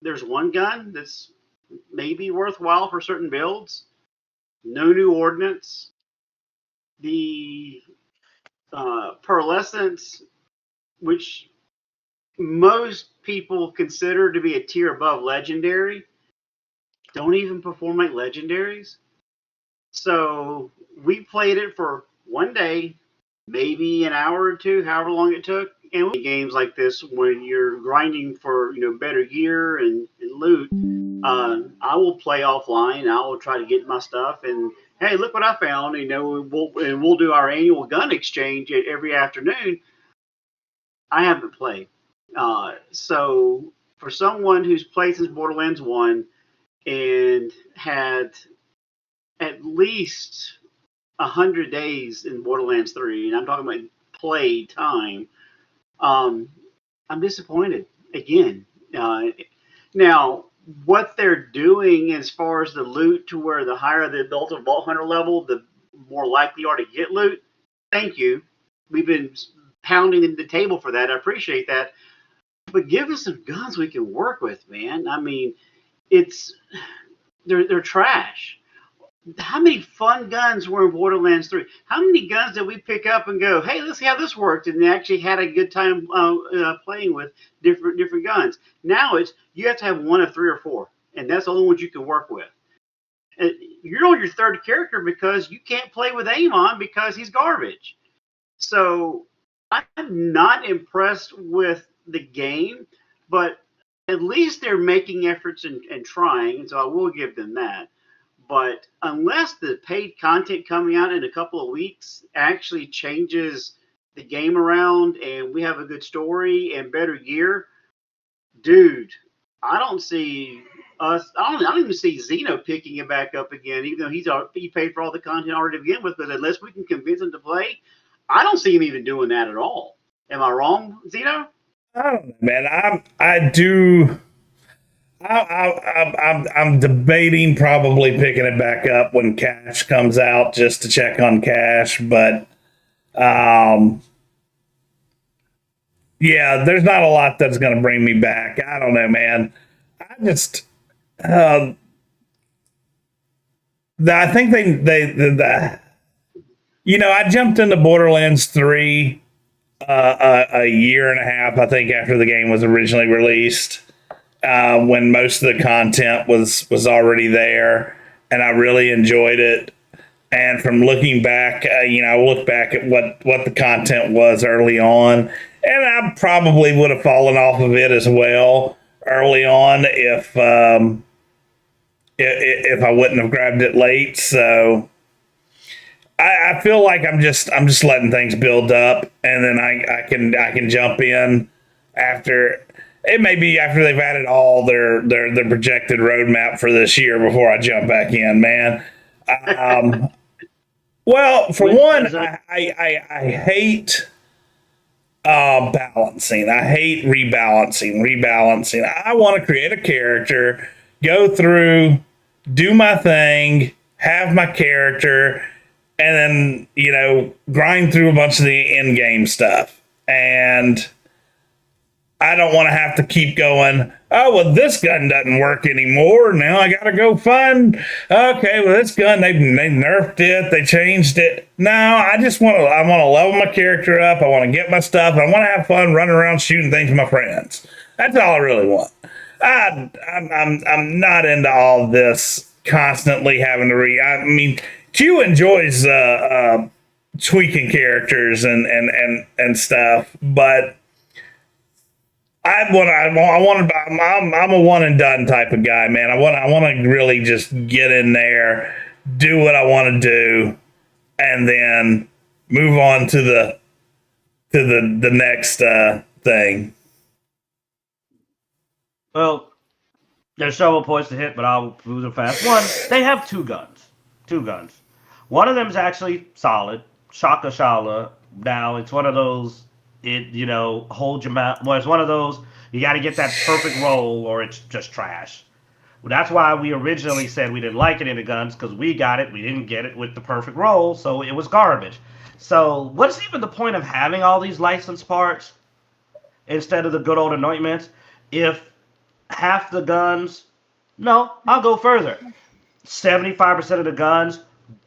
Speaker 3: There's one gun that's maybe worthwhile for certain builds. No new ordnance. The pearlescents, which most people consider to be a tier above legendary, don't even perform like legendaries. So we played it for one day, maybe an hour or two, however long it took. And games like this, when you're grinding for better gear and loot, I will play offline. I will try to get my stuff, and hey, look what I found. We'll do our annual gun exchange every afternoon. I haven't played, so for someone who's played since Borderlands 1 and had at least 100 days in Borderlands 3, and I'm talking about play time, I'm disappointed again. Now, what they're doing as far as the loot, to where the higher the Ultimate Vault Hunter level, the more likely you are to get loot. Thank you. We've been pounding the table for that. I appreciate that. But give us some guns we can work with, man. I mean, they're trash. How many fun guns were in Borderlands 3? How many guns did we pick up and go, hey, let's see how this worked, and actually had a good time playing with different guns? Now you have to have one of 3 or 4, and that's the only ones you can work with. And you're on your third character because you can't play with Amon because he's garbage. So I'm not impressed with the game, but at least they're making efforts and trying, and so I will give them that. But unless the paid content coming out in a couple of weeks actually changes the game around and we have a good story and better gear, dude, I don't see us. I don't even see Xeno picking it back up again, even though he paid for all the content already to begin with. But unless we can convince him to play, I don't see him even doing that at all. Am I wrong, Xeno?
Speaker 1: I don't know, man. I do. I'm debating probably picking it back up when Cash comes out just to check on Cash, but yeah, there's not a lot that's going to bring me back. I don't know, man. I just I think I jumped into Borderlands 3 a year and a half, I think, after the game was originally released. When most of the content was already there, and I really enjoyed it. And from looking back, I look back at what the content was early on, and I probably would have fallen off of it as well early on if I wouldn't have grabbed it late. So I feel like I'm just letting things build up, and then I can jump in after. It may be after they've added all their projected roadmap for this year before I jump back in, man. Well, for one, I hate balancing. I hate rebalancing. I want to create a character, go through, do my thing, have my character, and then, grind through a bunch of the in-game stuff. And I don't want to have to keep going, oh, well, this gun doesn't work anymore. Now I got to go find, okay, well, this gun, they nerfed it. They changed it. No, I want to level my character up. I want to get my stuff. I want to have fun running around shooting things with my friends. That's all I really want. I'm not into all this constantly having to I mean, Q enjoys tweaking characters and stuff, but I'm a one and done type of guy, man. I want to really just get in there, do what I want to do, and then move on to the next thing.
Speaker 2: Well, there's several points to hit, but I'll move them fast. One, they have two guns. One of them is actually solid, Shaka Shala. Now it's one of those. Hold your mouth. Well, it's one of those, you got to get that perfect roll or it's just trash. Well, that's why we originally said we didn't like it in the guns, because we got it. We didn't get it with the perfect roll, so it was garbage. So what's even the point of having all these licensed parts instead of the good old anointments if half the guns, no, I'll go further. 75% of the guns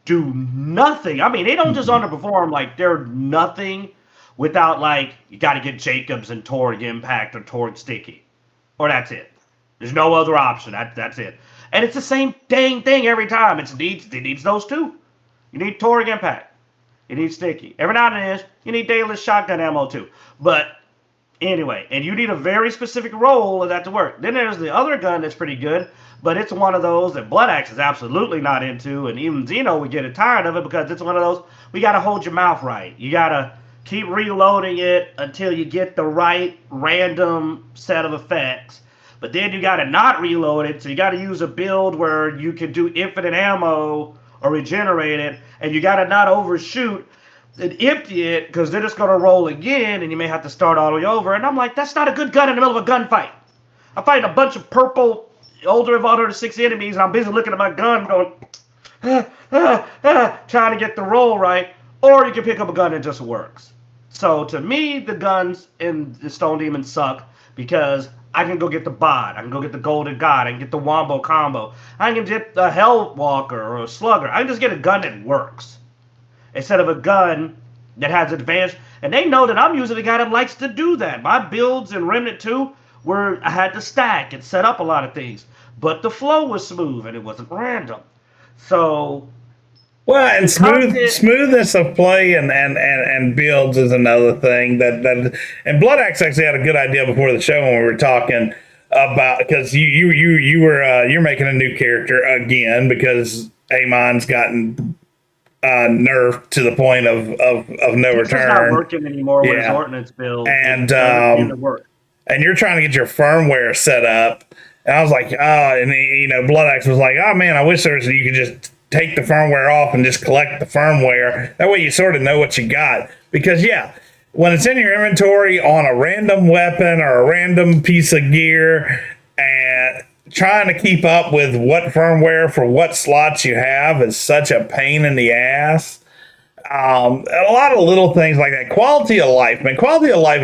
Speaker 2: do nothing. I mean, they don't just underperform, like they're nothing without, like, you got to get Jacobs and Torg Impact or Torg Sticky. Or that's it. There's no other option. That's it. And it's the same dang thing every time. It needs those two. You need Torg Impact. You need Sticky. Every now and then you need Daedalus shotgun ammo too. But Anyway, and you need a very specific role of that to work. Then there's the other gun that's pretty good, but it's one of those that Bloodaxe is absolutely not into, and even Xeno would get tired of it because it's one of those, we got to hold your mouth right. You got to keep reloading it until you get the right random set of effects. But then you got to not reload it, so you got to use a build where you can do infinite ammo or regenerate it, and you got to not overshoot and empty it, because then it's going to roll again, and you may have to start all the way over. And I'm like, that's not a good gun in the middle of a gunfight. I'm fighting a bunch of purple, older than 106 enemies, and I'm busy looking at my gun going, trying to get the roll right. Or you can pick up a gun that just works. So to me, the guns in the Stone Demon suck, because I can go get the bot, I can go get the Golden God, I can get the Wombo Combo, I can get a Hellwalker or a Slugger. I can just get a gun that works, instead of a gun that has advanced. And they know that I'm usually the guy that likes to do that. My builds in Remnant 2 were, I had to stack and set up a lot of things. But the flow was smooth and it wasn't random. So,
Speaker 1: well, and
Speaker 2: content,
Speaker 1: smoothness of play and builds is another thing that and Bloodaxe actually had a good idea before the show when we were talking about, because you're making a new character again because Amon's gotten nerfed to the point of no return. It's
Speaker 2: not working anymore with his ordnance build.
Speaker 1: And you're trying to get your firmware set up. And I was like, and Bloodaxe was like, oh man, I wish you could just take the firmware off and just collect the firmware. That way you sort of know what you got. Because when it's in your inventory on a random weapon or a random piece of gear, and trying to keep up with what firmware for what slots you have is such a pain in the ass. A lot of little things like that. Quality of life, man. Quality of life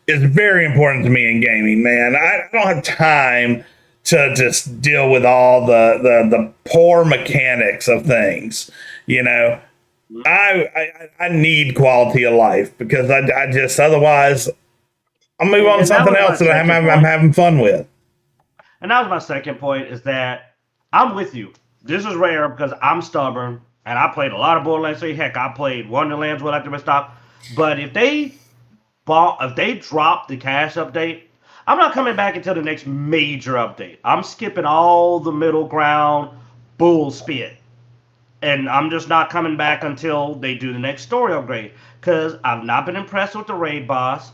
Speaker 1: is very important to me in gaming, man. I don't have time to just deal with all the poor mechanics of things. I need quality of life, because I just, otherwise I'll move on to something else that I'm having fun with.
Speaker 2: And that was my second point, is that I'm with you. This is rare because I'm stubborn, and I played a lot of Borderlands 3. Heck, I played Wonderlands well after my stop. But if they drop the cash update, I'm not coming back until the next major update. I'm skipping all the middle ground bull spit. And I'm just not coming back until they do the next story upgrade. Because I've not been impressed with the raid boss.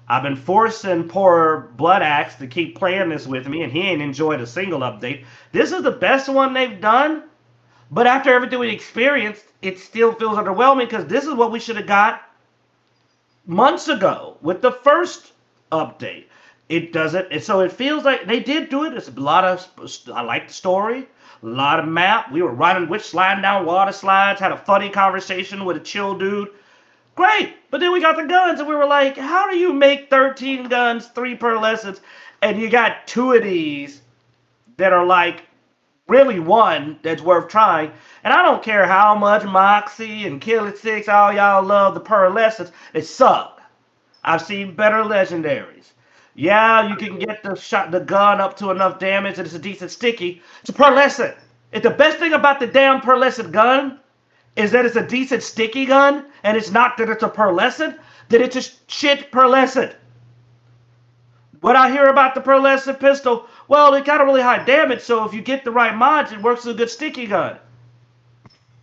Speaker 2: I've been forcing poor Bloodaxe to keep playing this with me, and he ain't enjoyed a single update. This is the best one they've done, but after everything we experienced, it still feels underwhelming, because this is what we should have got months ago with the first update. It doesn't, so it feels like they did do it. It's a lot of, I like the story, a lot of map. We were sliding down water slides, had a funny conversation with a chill dude. Great, but then we got the guns, and we were like, how do you make 13 guns, 3 pearlescents, and you got 2 of these that are like really one that's worth trying? And I don't care how much Moxie and Kill It 6, all y'all love the pearlescents, they suck. I've seen better legendaries. Yeah, you can get the gun up to enough damage and it's a decent sticky. It's a pearlescent. If the best thing about the damn pearlescent gun is that it's a decent sticky gun, and it's not that it's a pearlescent, that it's a shit pearlescent. What I hear about the pearlescent pistol, well, it got a really high damage, so if you get the right mods, it works as a good sticky gun.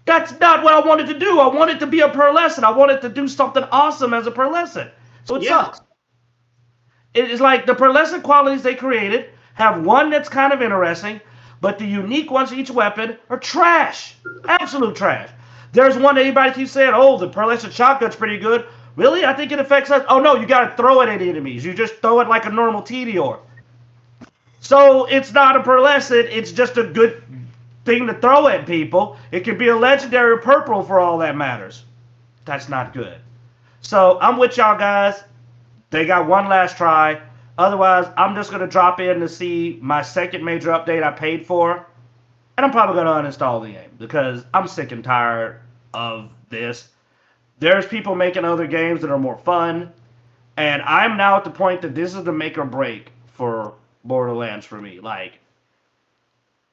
Speaker 2: That's not what I wanted to do. I wanted to be a pearlescent. I wanted to do something awesome as a pearlescent. So it sucks. It is like the pearlescent qualities they created have one that's kind of interesting, but the unique ones of each weapon are trash. Absolute trash. There's one that everybody keeps saying, oh, the pearlescent shotgun's pretty good. Really? I think it affects us. Oh, no, you got to throw it at enemies. You just throw it like a normal Tediore. So it's not a pearlescent. It's just a good thing to throw at people. It can be a legendary purple for all that matters. That's not good. So I'm with y'all guys. They got one last try. Otherwise, I'm just going to drop in to see my second major update I paid for. And I'm probably going to uninstall the game because I'm sick and tired of this. There's people making other games that are more fun. And I'm now at the point that this is the make or break for Borderlands for me. Like,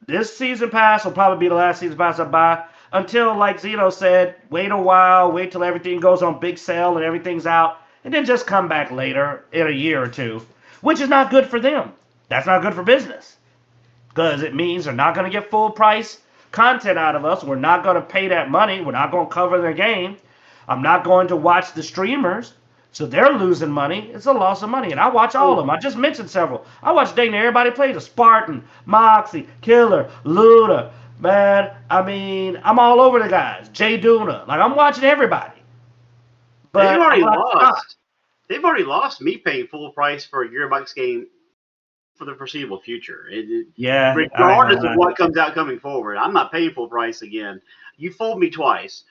Speaker 2: this season pass will probably be the last season pass I buy. Until, like Zeno said, wait a while, wait till everything goes on big sale and everything's out. and then just come back later in a year or two, which is not good for them. That's not good for business because it means they're not going to get full price content out of us. We're not going to pay that money. We're not going to cover their game. I'm not going to watch the streamers. So they're losing money. It's a loss of money. And I watch all of them. I just mentioned several. I watch dang near everybody plays. A Spartan, Moxie, Killer, Luda. Man, I mean, I'm all over the guys. Jay Duna. Like, I'm watching everybody. But
Speaker 3: they've already lost. They've already lost me paying full price for a Gearbox game for the foreseeable future.
Speaker 2: Yeah.
Speaker 3: Regardless of what comes out coming forward, I'm not paying full price again. You fooled me twice.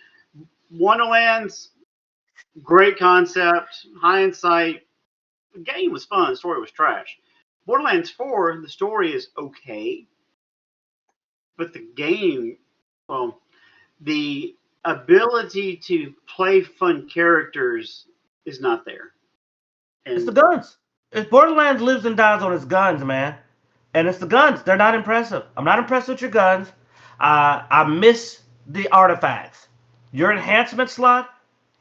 Speaker 3: Wonderlands, great concept, hindsight. The game was fun. The story was trash. Borderlands 4, the story is okay, but the game, well, the ability to play fun characters is not there. And
Speaker 2: it's the guns. Borderlands lives and dies on its guns, man. And it's the guns. They're not impressive. I'm not impressed with your guns. I miss the artifacts. Your enhancement slot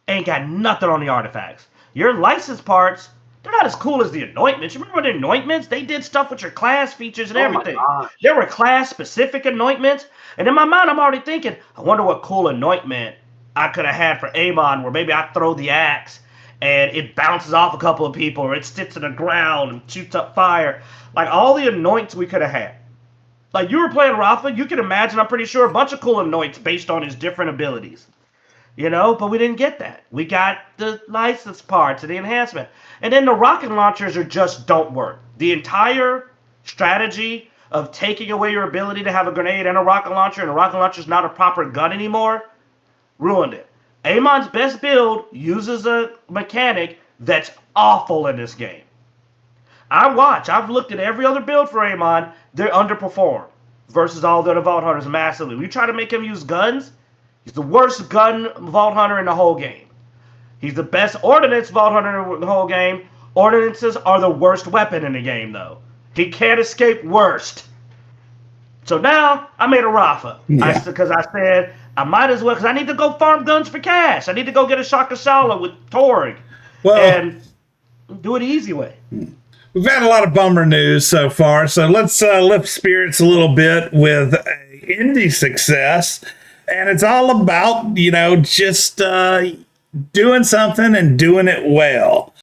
Speaker 2: ain't got nothing on the artifacts. Your license parts, they're not as cool as the anointments. You remember the anointments? They did stuff with your class features and everything. There were class-specific anointments. And in my mind, I'm already thinking, I wonder what cool anointment I could have had for Amon, where maybe I throw the axe and it bounces off a couple of people, or it sticks to the ground and shoots up fire. Like, all the anoints we could have had. Like, you were playing Rafa, you can imagine, I'm pretty sure, a bunch of cool anoints based on his different abilities. You know, but we didn't get that. We got the license parts and the enhancement. And then the rocket launchers just don't work. The entire strategy of taking away your ability to have a grenade and a rocket launcher, and a rocket launcher is not a proper gun anymore, ruined it. Amon's best build uses a mechanic that's awful in this game. I've looked at every other build for Amon, they're underperformed versus all the other Vault Hunters massively. When you try to make him use guns, he's the worst gun Vault Hunter in the whole game. He's the best Ordnance Vault Hunter in the whole game. Ordnances are the worst weapon in the game, though. He can't escape worst. So now, I made a Rafa.
Speaker 1: Yeah.
Speaker 2: Because I said, I might as well, because I need to go farm guns for cash. I need to go get a Shakashala with Torg. And do it the easy way.
Speaker 1: We've had a lot of bummer news so far, so let's lift spirits a little bit with indie success. And it's all about, just doing something and doing it well.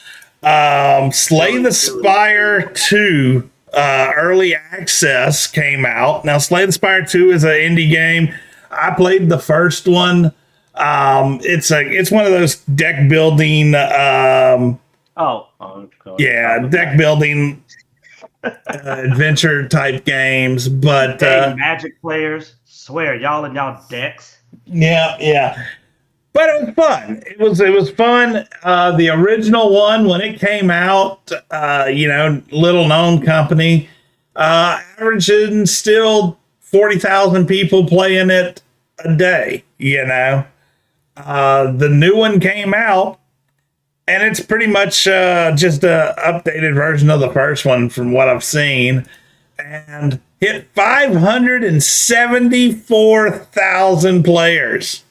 Speaker 1: Slay the Spire 2 early access came out. Now, Slay the Spire 2 is an indie game. I played the first one. It's one of those deck building. Deck building adventure type games, but
Speaker 2: Magic players swear y'all and y'all decks.
Speaker 1: Yeah. But it was fun. It was fun. The original one, when it came out, little known company, averaging still 40,000 people playing it a day. The new one came out, and it's pretty much just a updated version of the first one from what I've seen, and hit 574,000 players.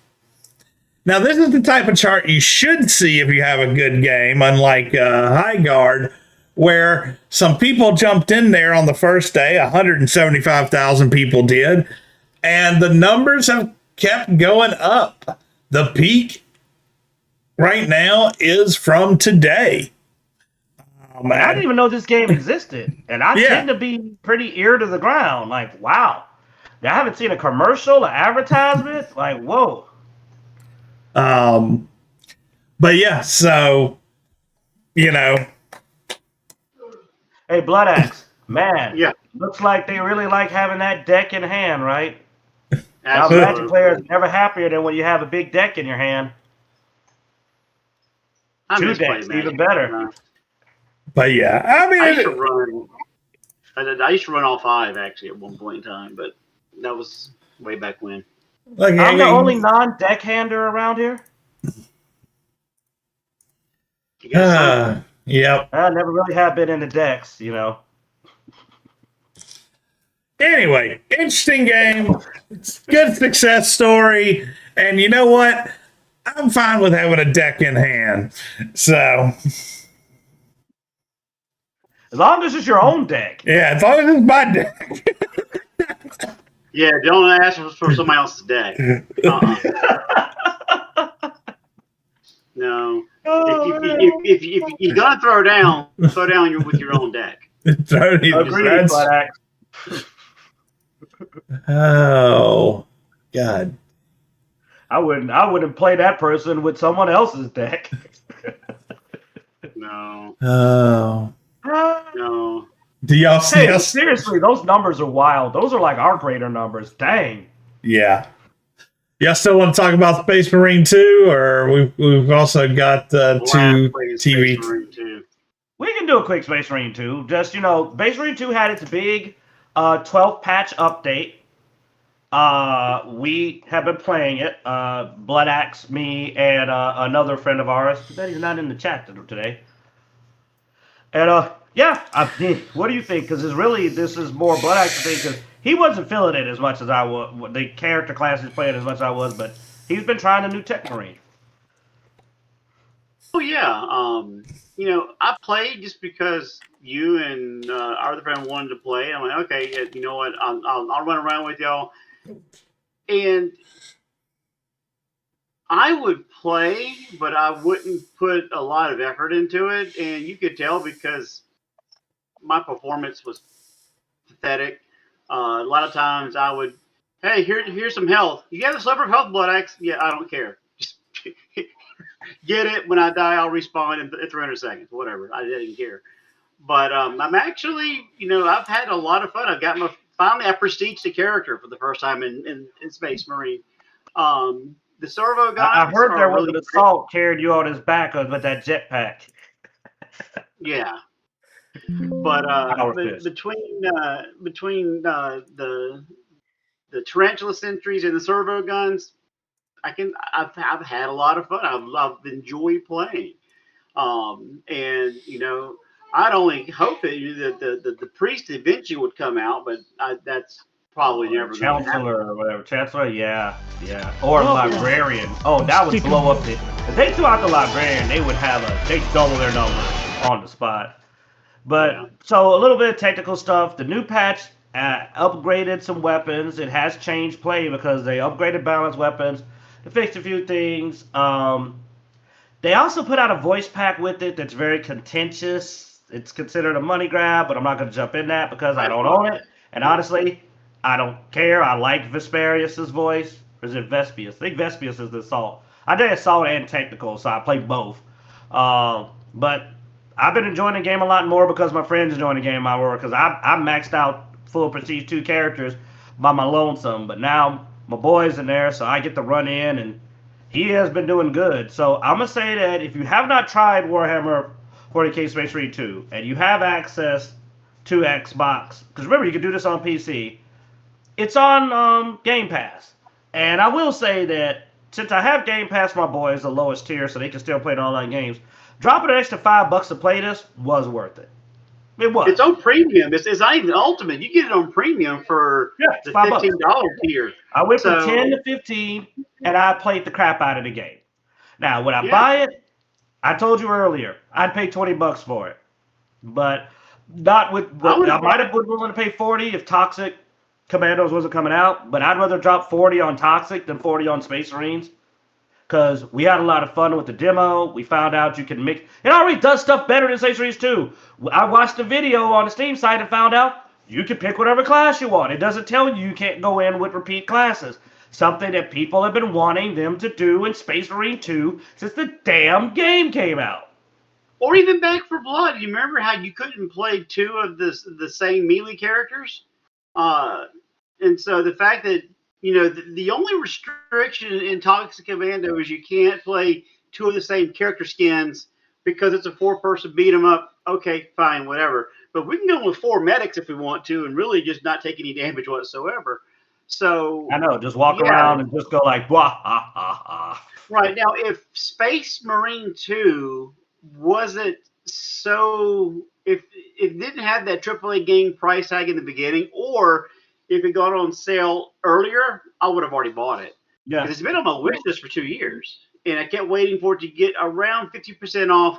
Speaker 1: Now, this is the type of chart you should see if you have a good game, unlike High Guard, where some people jumped in there on the first day, 175,000 people did, and the numbers have kept going up. The peak right now is from today.
Speaker 2: I didn't even know this game existed, and I tend to be pretty ear to the ground. Like, wow. I haven't seen a commercial, an advertisement. Like, whoa.
Speaker 1: But yeah, so, Hey,
Speaker 2: Bloodaxe, man. Yeah. Looks like they really like having that deck in hand, right? Now, Magic players are never happier than when you have a big deck in your hand. Two decks, even better.
Speaker 1: But yeah, I mean,
Speaker 3: I used to run all five actually at one point in time, but that was way back when.
Speaker 2: I'm the only non-deck hander around here.
Speaker 1: Yep.
Speaker 2: I never really have been into decks,
Speaker 1: Anyway, interesting game. It's good success story. And you know what? I'm fine with having a deck in hand. So
Speaker 2: As long as it's your own deck.
Speaker 1: yeah, as long as it's my deck.
Speaker 3: Yeah, don't ask for somebody else's deck. No. If you're gonna throw down with your own deck.
Speaker 2: Agreed, Bloodaxe.
Speaker 1: Oh God.
Speaker 2: I wouldn't play that person with someone else's deck.
Speaker 3: No.
Speaker 1: Oh.
Speaker 3: No.
Speaker 1: Do y'all see
Speaker 2: Hey,
Speaker 1: us?
Speaker 2: seriously, those numbers are wild. Those are like our grader numbers. Dang.
Speaker 1: Yeah. Y'all still want to talk about Space Marine 2, or we've also got two TV.
Speaker 3: Space Marine 2.
Speaker 2: We can do a quick Space Marine 2. Just, Space Marine 2 had its big 12 patch update. We have been playing it. Bloodaxe, me, and another friend of ours. Too bad he's not in the chat today. And yeah, what do you think? Because this is more Bloodaxe thing, because he wasn't feeling it as much as I was. The character class is playing as much as I was, but he's been trying the new Tech Marine.
Speaker 3: Oh yeah, I played just because you and our other friend wanted to play. I'm like, okay, yeah, you know what? I'll run around with y'all, and I would play, but I wouldn't put a lot of effort into it, and you could tell because my performance was pathetic. A lot of times I would, hey, here's some health. You have a sliver of health, Bloodaxe? Yeah, I don't care. Just get it. When I die, I'll respawn in 300 seconds. Whatever. I didn't care. But I'm actually, I've had a lot of fun. Finally I prestiged the character for the first time in Space Marine. The servo guys.
Speaker 2: I heard there was an assault carried you on his back with that jetpack.
Speaker 3: Yeah. But between the tarantula sentries and the servo guns, I've had a lot of fun. I've enjoyed playing, and I'd only hope that the priest eventually would come out, but that's probably never going to happen.
Speaker 2: Chancellor or whatever. Chancellor, yeah. Or librarian. Oh, that would blow up if they threw out the librarian, they would they double their numbers on the spot. But so a little bit of technical stuff. The new patch upgraded some weapons. It has changed play because they upgraded balanced weapons. They fixed a few things. They also put out a voice pack with it that's very contentious. It's considered a money grab, but I'm not going to jump in that because I don't own it. And honestly, I don't care. I like Vesperius's voice. Or is it Vespius? I think Vespius is the Assault. I did Assault and Technical, so I play both. But I've been enjoying the game a lot more because my friends enjoying the game more, because I maxed out full Prestige 2 characters by my lonesome. But now my boy's in there, so I get to run in, and he has been doing good. So I'm going to say that if you have not tried Warhammer 40k Space Marine 2, and you have access to Xbox, because remember, you can do this on PC, it's on Game Pass. And I will say that since I have Game Pass, my boys, the lowest tier, so they can still play the online games, dropping an extra $5 to play this was worth it. It was.
Speaker 3: It's on premium. It's not even ultimate. You get it on premium for the $15 tier.
Speaker 2: I went from 10 to 15, and I played the crap out of the game. Now, when I buy it, I told you earlier, I'd pay $20 for it. But not with. I might have been willing to pay $40 if Toxic Commandos wasn't coming out, but I'd rather drop $40 on Toxic than $40 on Space Marines. Because we had a lot of fun with the demo. We found out you can mix. It already does stuff better than Space Marines 2. I watched the video on the Steam site and found out you can pick whatever class you want. It doesn't tell you can't go in with repeat classes. Something that people have been wanting them to do in Space Marine 2 since the damn game came out.
Speaker 3: Or even Back for Blood. You remember how you couldn't play two of the same melee characters? And so the fact that the only restriction in Toxic Commando is you can't play two of the same character skins because it's a 4-person beat 'em up. Okay, fine, whatever. But we can go with 4 medics if we want to and really just not take any damage whatsoever. So
Speaker 2: I know, just walk around and just go like, wah, ha, ha, ha.
Speaker 3: Right. Now, if Space Marine 2 wasn't so, if it didn't have that AAA game price tag in the beginning, or if it got on sale earlier, I would have already bought it.
Speaker 2: Yeah.
Speaker 3: Because it's been on my wish list for 2 years. and I kept waiting for it to get around 50% off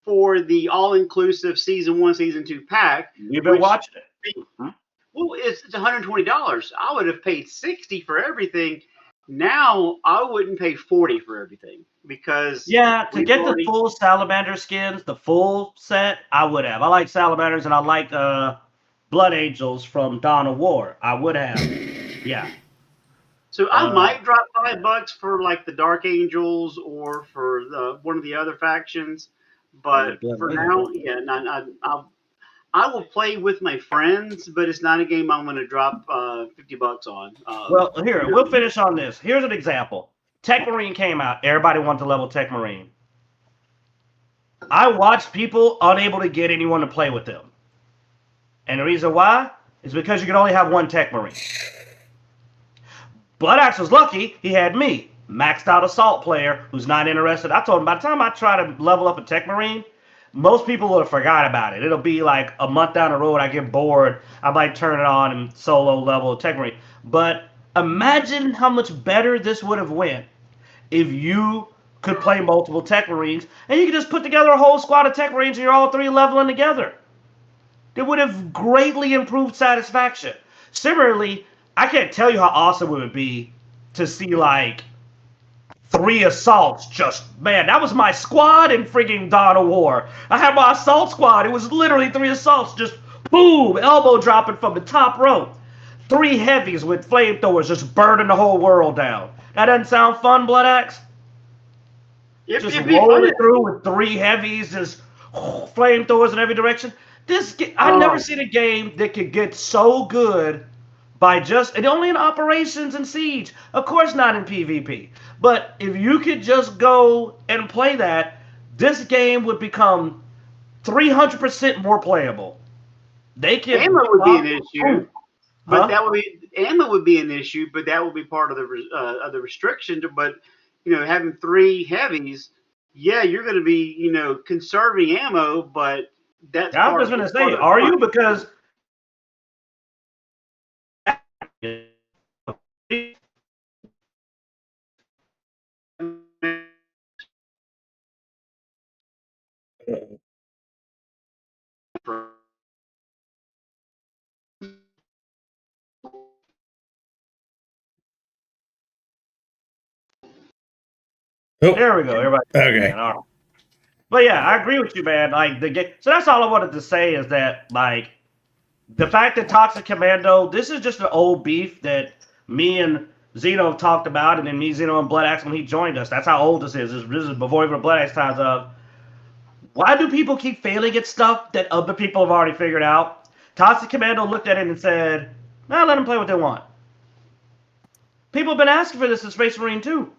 Speaker 3: for the all-inclusive season 1, season 2 pack.
Speaker 2: You've been watching it.
Speaker 3: Well, it's $120. I would have paid $60 for everything. Now I wouldn't pay $40 for everything because
Speaker 2: to get the full salamander skins, the full set, I would have. I like salamanders and I like blood angels from Dawn of War. I would have. Yeah.
Speaker 3: So I might drop $5 for like the Dark Angels or for one of the other factions, but for now, I will play with my friends, but it's not a game I'm going to drop $50 on.
Speaker 2: Well, here, we'll finish on this. Here's an example. Tech Marine came out. Everybody wanted to level Tech Marine. I watched people unable to get anyone to play with them. And the reason why is because you can only have one Tech Marine. Bloodaxe was lucky. He had me, maxed out assault player who's not interested. I told him by the time I try to level up a Tech Marine, most people would have forgot about it. It'll be like a month down the road, I get bored, I might turn it on and solo level Tech Marine. But imagine how much better this would have went if you could play multiple Tech Marines and you could just put together a whole squad of Tech Marines and you're all 3 leveling together. It would have greatly improved satisfaction. Similarly, I can't tell you how awesome it would be to see like 3 assaults. Just, man, that was my squad in frigging Dawn of War. I had my assault squad. It was literally 3 assaults, just boom, elbow dropping from the top rope. 3 heavies with flamethrowers just burning the whole world down. That doesn't sound fun, Bloodaxe? Just rolling through with 3 heavies, just flamethrowers in every direction. I've never seen a game that could get so good by just, and only in operations and siege. Of course not in PvP. But if you could just go and play that, this game would become 300% more playable.
Speaker 3: Ammo would be an issue, but ammo would be an issue, but that would be part of the restriction. But having 3 heavies, you're going to be conserving ammo, but that's.
Speaker 2: I was going to say, are you? Because there we go. Everybody.
Speaker 1: Okay.
Speaker 2: All right. But yeah, I agree with you, man. Like so that's all I wanted to say is that like the fact that Toxic Commando, this is just an old beef that me and Xeno have talked about, and then me, Xeno, and Bloodaxe when he joined us. That's how old this is. This is before even Bloodaxe times of. Why do people keep failing at stuff that other people have already figured out? Toxic Commando looked at it and said, "Nah, let them play what they want." People have been asking for this in Space Marine 2.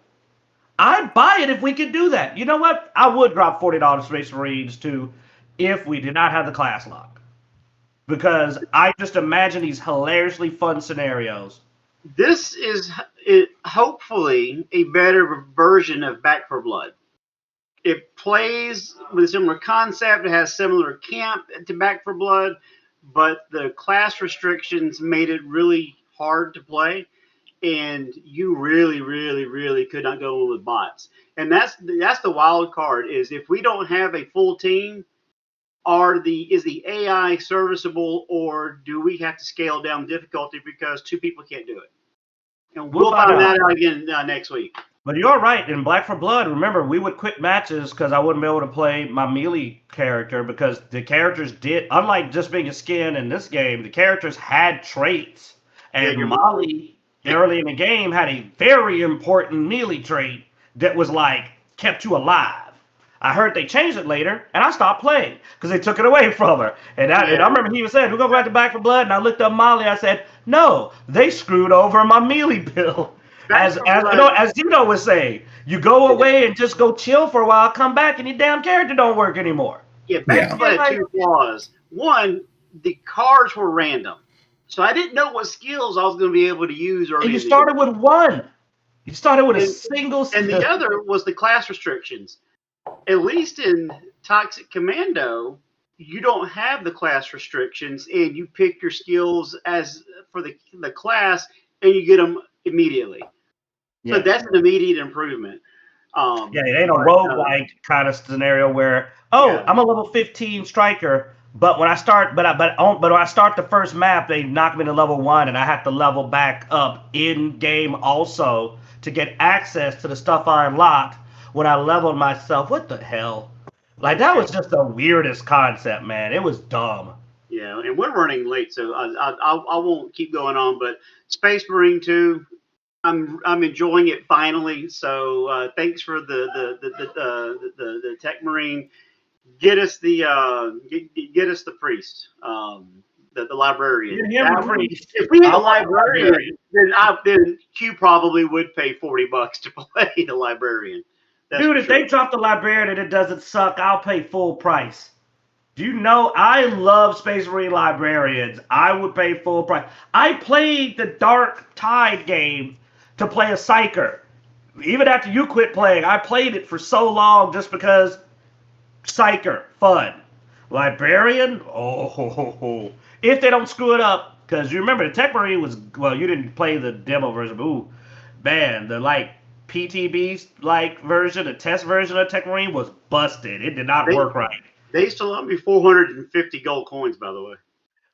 Speaker 2: I'd buy it if we could do that. You know what? I would drop $40 Space Marines 2 if we did not have the class lock. Because I just imagine these hilariously fun scenarios.
Speaker 3: This is hopefully a better version of Back 4 Blood. It plays with a similar concept. It has similar camp to Back 4 Blood, but the class restrictions made it really hard to play. And you really, really, really could not go with bots. And that's the wild card is if we don't have a full team, is the AI serviceable, or do we have to scale down difficulty because 2 people can't do it? And we'll find that out again next week.
Speaker 2: But you're right. In Black 4 Blood, remember, we would quit matches because I wouldn't be able to play my melee character because the characters did, unlike just being a skin in this game, the characters had traits. And Molly, early in the game, had a very important melee trait that was like, kept you alive. I heard they changed it later, and I stopped playing because they took it away from her. And I remember he was saying, we're going to go back to Back 4 Blood, and I looked up Molly. I said, no, they screwed over my melee build. As Zeno was saying, you go away and just go chill for a while, come back, and your damn character don't work anymore.
Speaker 3: Yeah, Back 4 Blood had 2 flaws. One, the cards were random. So I didn't know what skills I was going to be able to use.
Speaker 2: And you started with 1. You started with a single skill.
Speaker 3: And the other was the class restrictions. At least in Toxic Commando, you don't have the class restrictions, and you pick your skills as for the class, and you get them immediately. Yeah. So that's an immediate improvement.
Speaker 2: Yeah, it ain't a
Speaker 3: but,
Speaker 2: roguelike kind of scenario where, oh,
Speaker 3: yeah.
Speaker 2: I'm a level 15 striker, but when I start, but when I start the first map, they knock me to level 1, and I have to level back up in game also to get access to the stuff I unlocked when I leveled myself. What the hell? Like that was just the weirdest concept, man. It was dumb.
Speaker 3: Yeah, and we're running late, so I won't keep going on. But Space Marine 2, I'm enjoying it finally. So thanks for the Tech Marine. Get us get us the priest, the librarian.
Speaker 2: Yeah, him the priest.
Speaker 3: If we had
Speaker 2: I
Speaker 3: a
Speaker 2: like
Speaker 3: librarian, then Q probably would pay $40 to play the librarian. That's
Speaker 2: Dude,
Speaker 3: for
Speaker 2: if
Speaker 3: sure.
Speaker 2: they drop the librarian and it doesn't suck, I'll pay full price. Do you know I love Space Marine librarians? I would pay full price. I played the Dark Tide game to play a psyker. Even after you quit playing, I played it for so long just because psyker, fun. Librarian, oh, if they don't screw it up, because you remember the Tech Marine was, well, you didn't play the demo version, but ooh, man, the like PTB like version, the test version of Tech Marine was busted. It did not
Speaker 3: They
Speaker 2: work right.
Speaker 3: they still owe me 450 gold coins, by the way.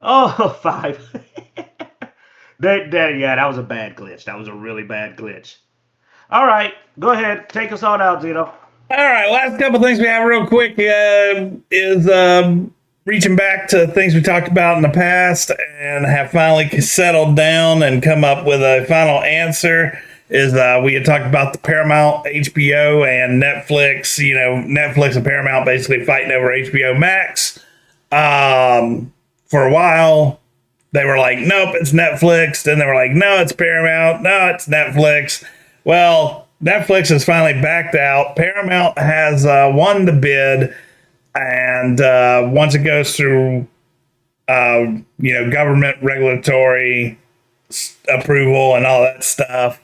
Speaker 2: Oh, 5. Yeah, that was a bad glitch. That was a really bad glitch. All right, go ahead. Take us on out, Zeno.
Speaker 1: All right, last couple things we have real quick is reaching back to things we talked about in the past and have finally settled down and come up with a final answer. Is we had talked about the Paramount, HBO, and Netflix. You know, Netflix and Paramount basically fighting over HBO Max. For a while, they were like, nope, it's Netflix. Then they were like, no, it's Paramount. No, it's Netflix. Well, Netflix has finally backed out. Paramount has won the bid. And once it goes through, government regulatory approval and all that stuff,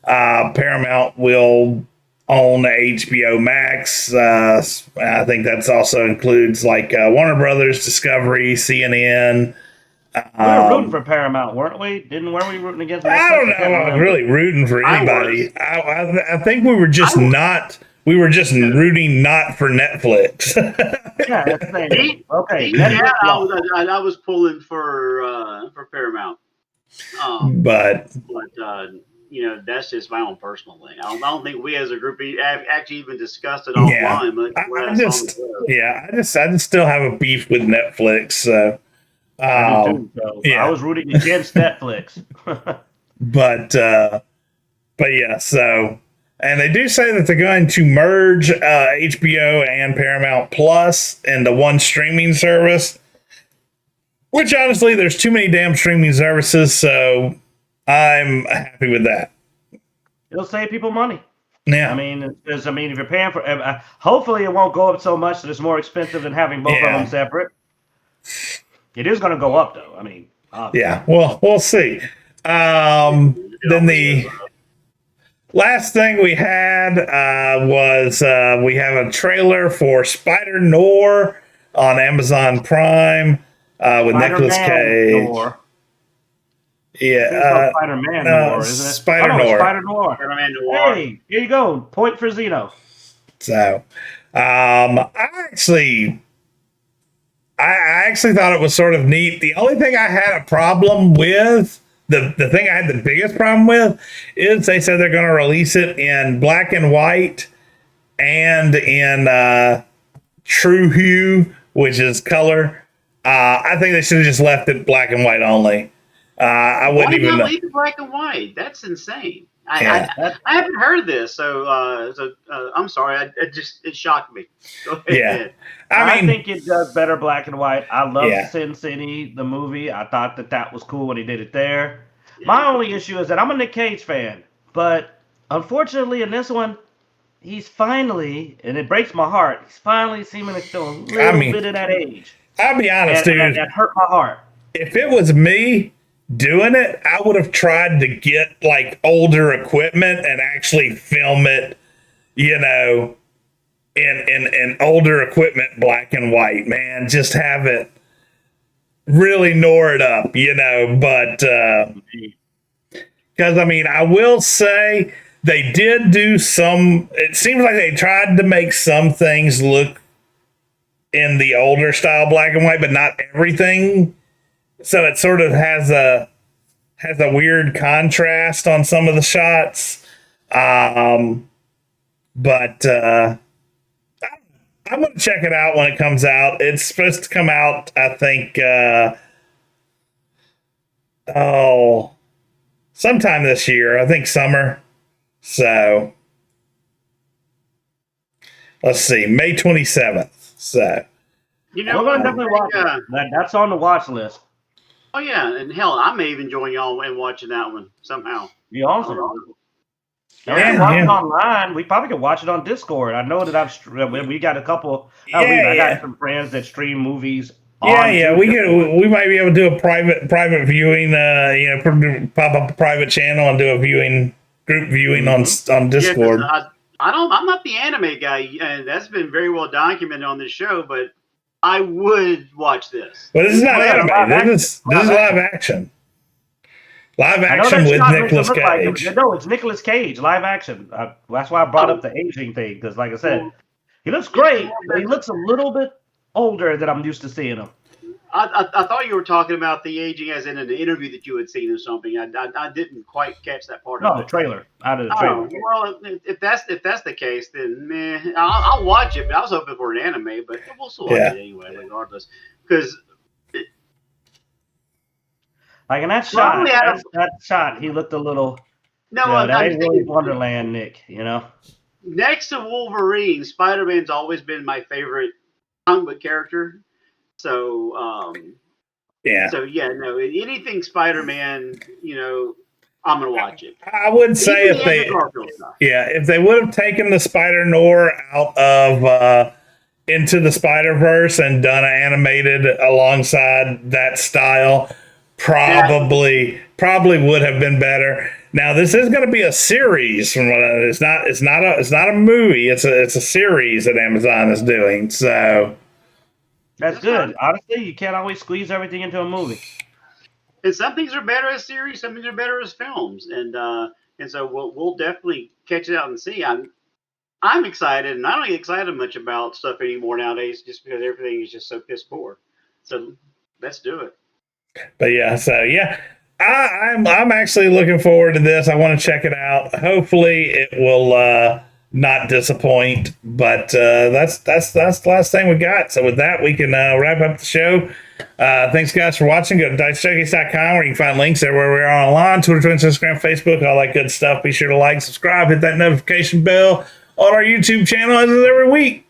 Speaker 1: Paramount will own HBO Max. I think that's also includes like Warner Brothers, Discovery, CNN.
Speaker 2: We were rooting for Paramount, weren't we? Weren't we rooting against Netflix?
Speaker 1: I don't know. I was really rooting for anybody. I think we were just not. We were just rooting not for Netflix.
Speaker 2: Yeah, that's the thing. Okay.
Speaker 3: Yeah, I was pulling for Paramount.
Speaker 1: But
Speaker 3: that's just my own personal thing. I don't think we as a group actually even discussed it offline.
Speaker 1: I just still have a beef with Netflix. So,
Speaker 2: I do too, so I was rooting against Netflix.
Speaker 1: but yeah, so. And they do say that they're going to merge HBO and Paramount Plus into one streaming service, which honestly, there's too many damn streaming services, so I'm happy with that.
Speaker 2: It'll save people money.
Speaker 1: Yeah.
Speaker 2: I mean, if you're paying for, hopefully it won't go up so much that it's more expensive than having both of them separate. It is going to go up, though. I mean, obviously.
Speaker 1: Yeah. Well, we'll see. Then the last thing we had was we have a trailer for Spider Noir on Amazon Prime with Nicolas Cage.
Speaker 2: Noir.
Speaker 1: Yeah,
Speaker 2: Spider-Man Noir, isn't it?
Speaker 1: Spider Noir.
Speaker 2: Spider Noir.
Speaker 3: Spider-Man Noir.
Speaker 2: Hey, here you go. Point for Zeno.
Speaker 1: So, I actually thought it was sort of neat. The only thing I had a problem with, the thing I had the biggest problem with, is they said they're going to release it in black and white and in true hue, which is color. I think they should have just left it black and white only. I wouldn't
Speaker 3: Why
Speaker 1: even
Speaker 3: not
Speaker 1: know.
Speaker 3: leave it black and white? That's insane.
Speaker 1: Yeah.
Speaker 3: I haven't heard this, so I'm sorry. It shocked me. Go ahead.
Speaker 1: Yeah.
Speaker 2: I
Speaker 1: mean,
Speaker 2: think it does better black and white. I love
Speaker 1: Yeah.
Speaker 2: Sin City, the movie. I thought that was cool when he did it there. My only issue is that I'm a Nick Cage fan, but unfortunately in this one, he's finally, and it breaks my heart, he's finally seeming to show a little bit of that age.
Speaker 1: I'll be honest,
Speaker 2: and
Speaker 1: dude.
Speaker 2: that hurt my heart.
Speaker 1: If it was me doing it, I would have tried to get like older equipment and actually film it, in older equipment, black and white, man. Just have it really gnaw it up, but because I will say They did do some. It seems like they tried to make some things look in the older style black and white, but not everything. So it sort of has a weird contrast on some of the shots. But I'm going to check it out when it comes out. It's supposed to come out, I think, sometime this year. I think summer. So let's see, May 27th. So
Speaker 3: You know,
Speaker 2: We're gonna definitely watch it. That's on the watch list.
Speaker 3: oh yeah, and hell, I may even join y'all in watching that one somehow.
Speaker 2: Be awesome.
Speaker 3: Yeah,
Speaker 2: We can watch it
Speaker 1: yeah.
Speaker 2: online. We probably could watch it on Discord. I know that we got a couple. I
Speaker 1: Yeah.
Speaker 2: got some friends that stream movies.
Speaker 1: Yeah,
Speaker 2: on
Speaker 1: we
Speaker 2: Discord.
Speaker 1: could. We might be able to do a private viewing. Pop up a private channel and do a group viewing on Discord.
Speaker 3: Yeah, 'cause I'm not the anime guy, and that's been very well documented on this show. But I would watch this.
Speaker 1: But this is not
Speaker 2: Yeah,
Speaker 1: anime.
Speaker 2: live
Speaker 1: This is live action. Live
Speaker 2: I know
Speaker 1: action
Speaker 2: that's
Speaker 1: with
Speaker 2: not supposed to
Speaker 1: Nicolas
Speaker 2: look like him.
Speaker 1: Cage.
Speaker 2: No, it's Nicolas Cage, live action. That's why I brought up the aging thing, because, like I said, he looks great, but he looks a little bit older than I'm used to seeing him.
Speaker 3: I thought you were talking about the aging as in an interview that you had seen or something. I didn't quite catch that part
Speaker 2: No,
Speaker 3: of
Speaker 2: the
Speaker 3: it.
Speaker 2: trailer. Out of the trailer.
Speaker 3: Oh, well, if that's the case, then meh, I'll watch it. But I was hoping for an anime, but we'll still watch it anyway, regardless. Because
Speaker 2: Like in that
Speaker 3: Probably
Speaker 2: shot,
Speaker 3: out of-
Speaker 2: that shot, he looked a little.
Speaker 3: no,
Speaker 2: That
Speaker 3: I'm
Speaker 2: ain't really
Speaker 3: thinking,
Speaker 2: Wonderland, Nick. You know.
Speaker 3: next to Wolverine, Spider-Man's always been my favorite comic book character. So,
Speaker 1: Yeah,
Speaker 3: no, anything Spider-Man, I'm gonna watch it.
Speaker 1: I would say
Speaker 3: Even
Speaker 1: if
Speaker 3: the
Speaker 1: they,
Speaker 3: Andrew Garfield stuff.
Speaker 1: if they would have taken the Spider Noir out of Into the Spider Verse and done an animated alongside that style, probably would have been better. Now this is going to be a series. From what it's not a movie. It's a series that Amazon is doing. So
Speaker 2: That's good. Honestly, you can't always squeeze everything into a movie.
Speaker 3: And some things are better as series, some things are better as films, and so we'll definitely catch it out and see. I'm excited, and I don't get excited much about stuff anymore nowadays, just because everything is just so piss poor. So let's do it.
Speaker 1: But I'm actually looking forward to this. I want to check it out. Hopefully, it will not disappoint. But that's the last thing we got. So with that, we can wrap up the show. Thanks, guys, for watching. Go to Dicejunkies.com where you can find links everywhere we are online: Twitter, Instagram, Facebook, all that good stuff. Be sure to like, subscribe, hit that notification bell on our YouTube channel as every week.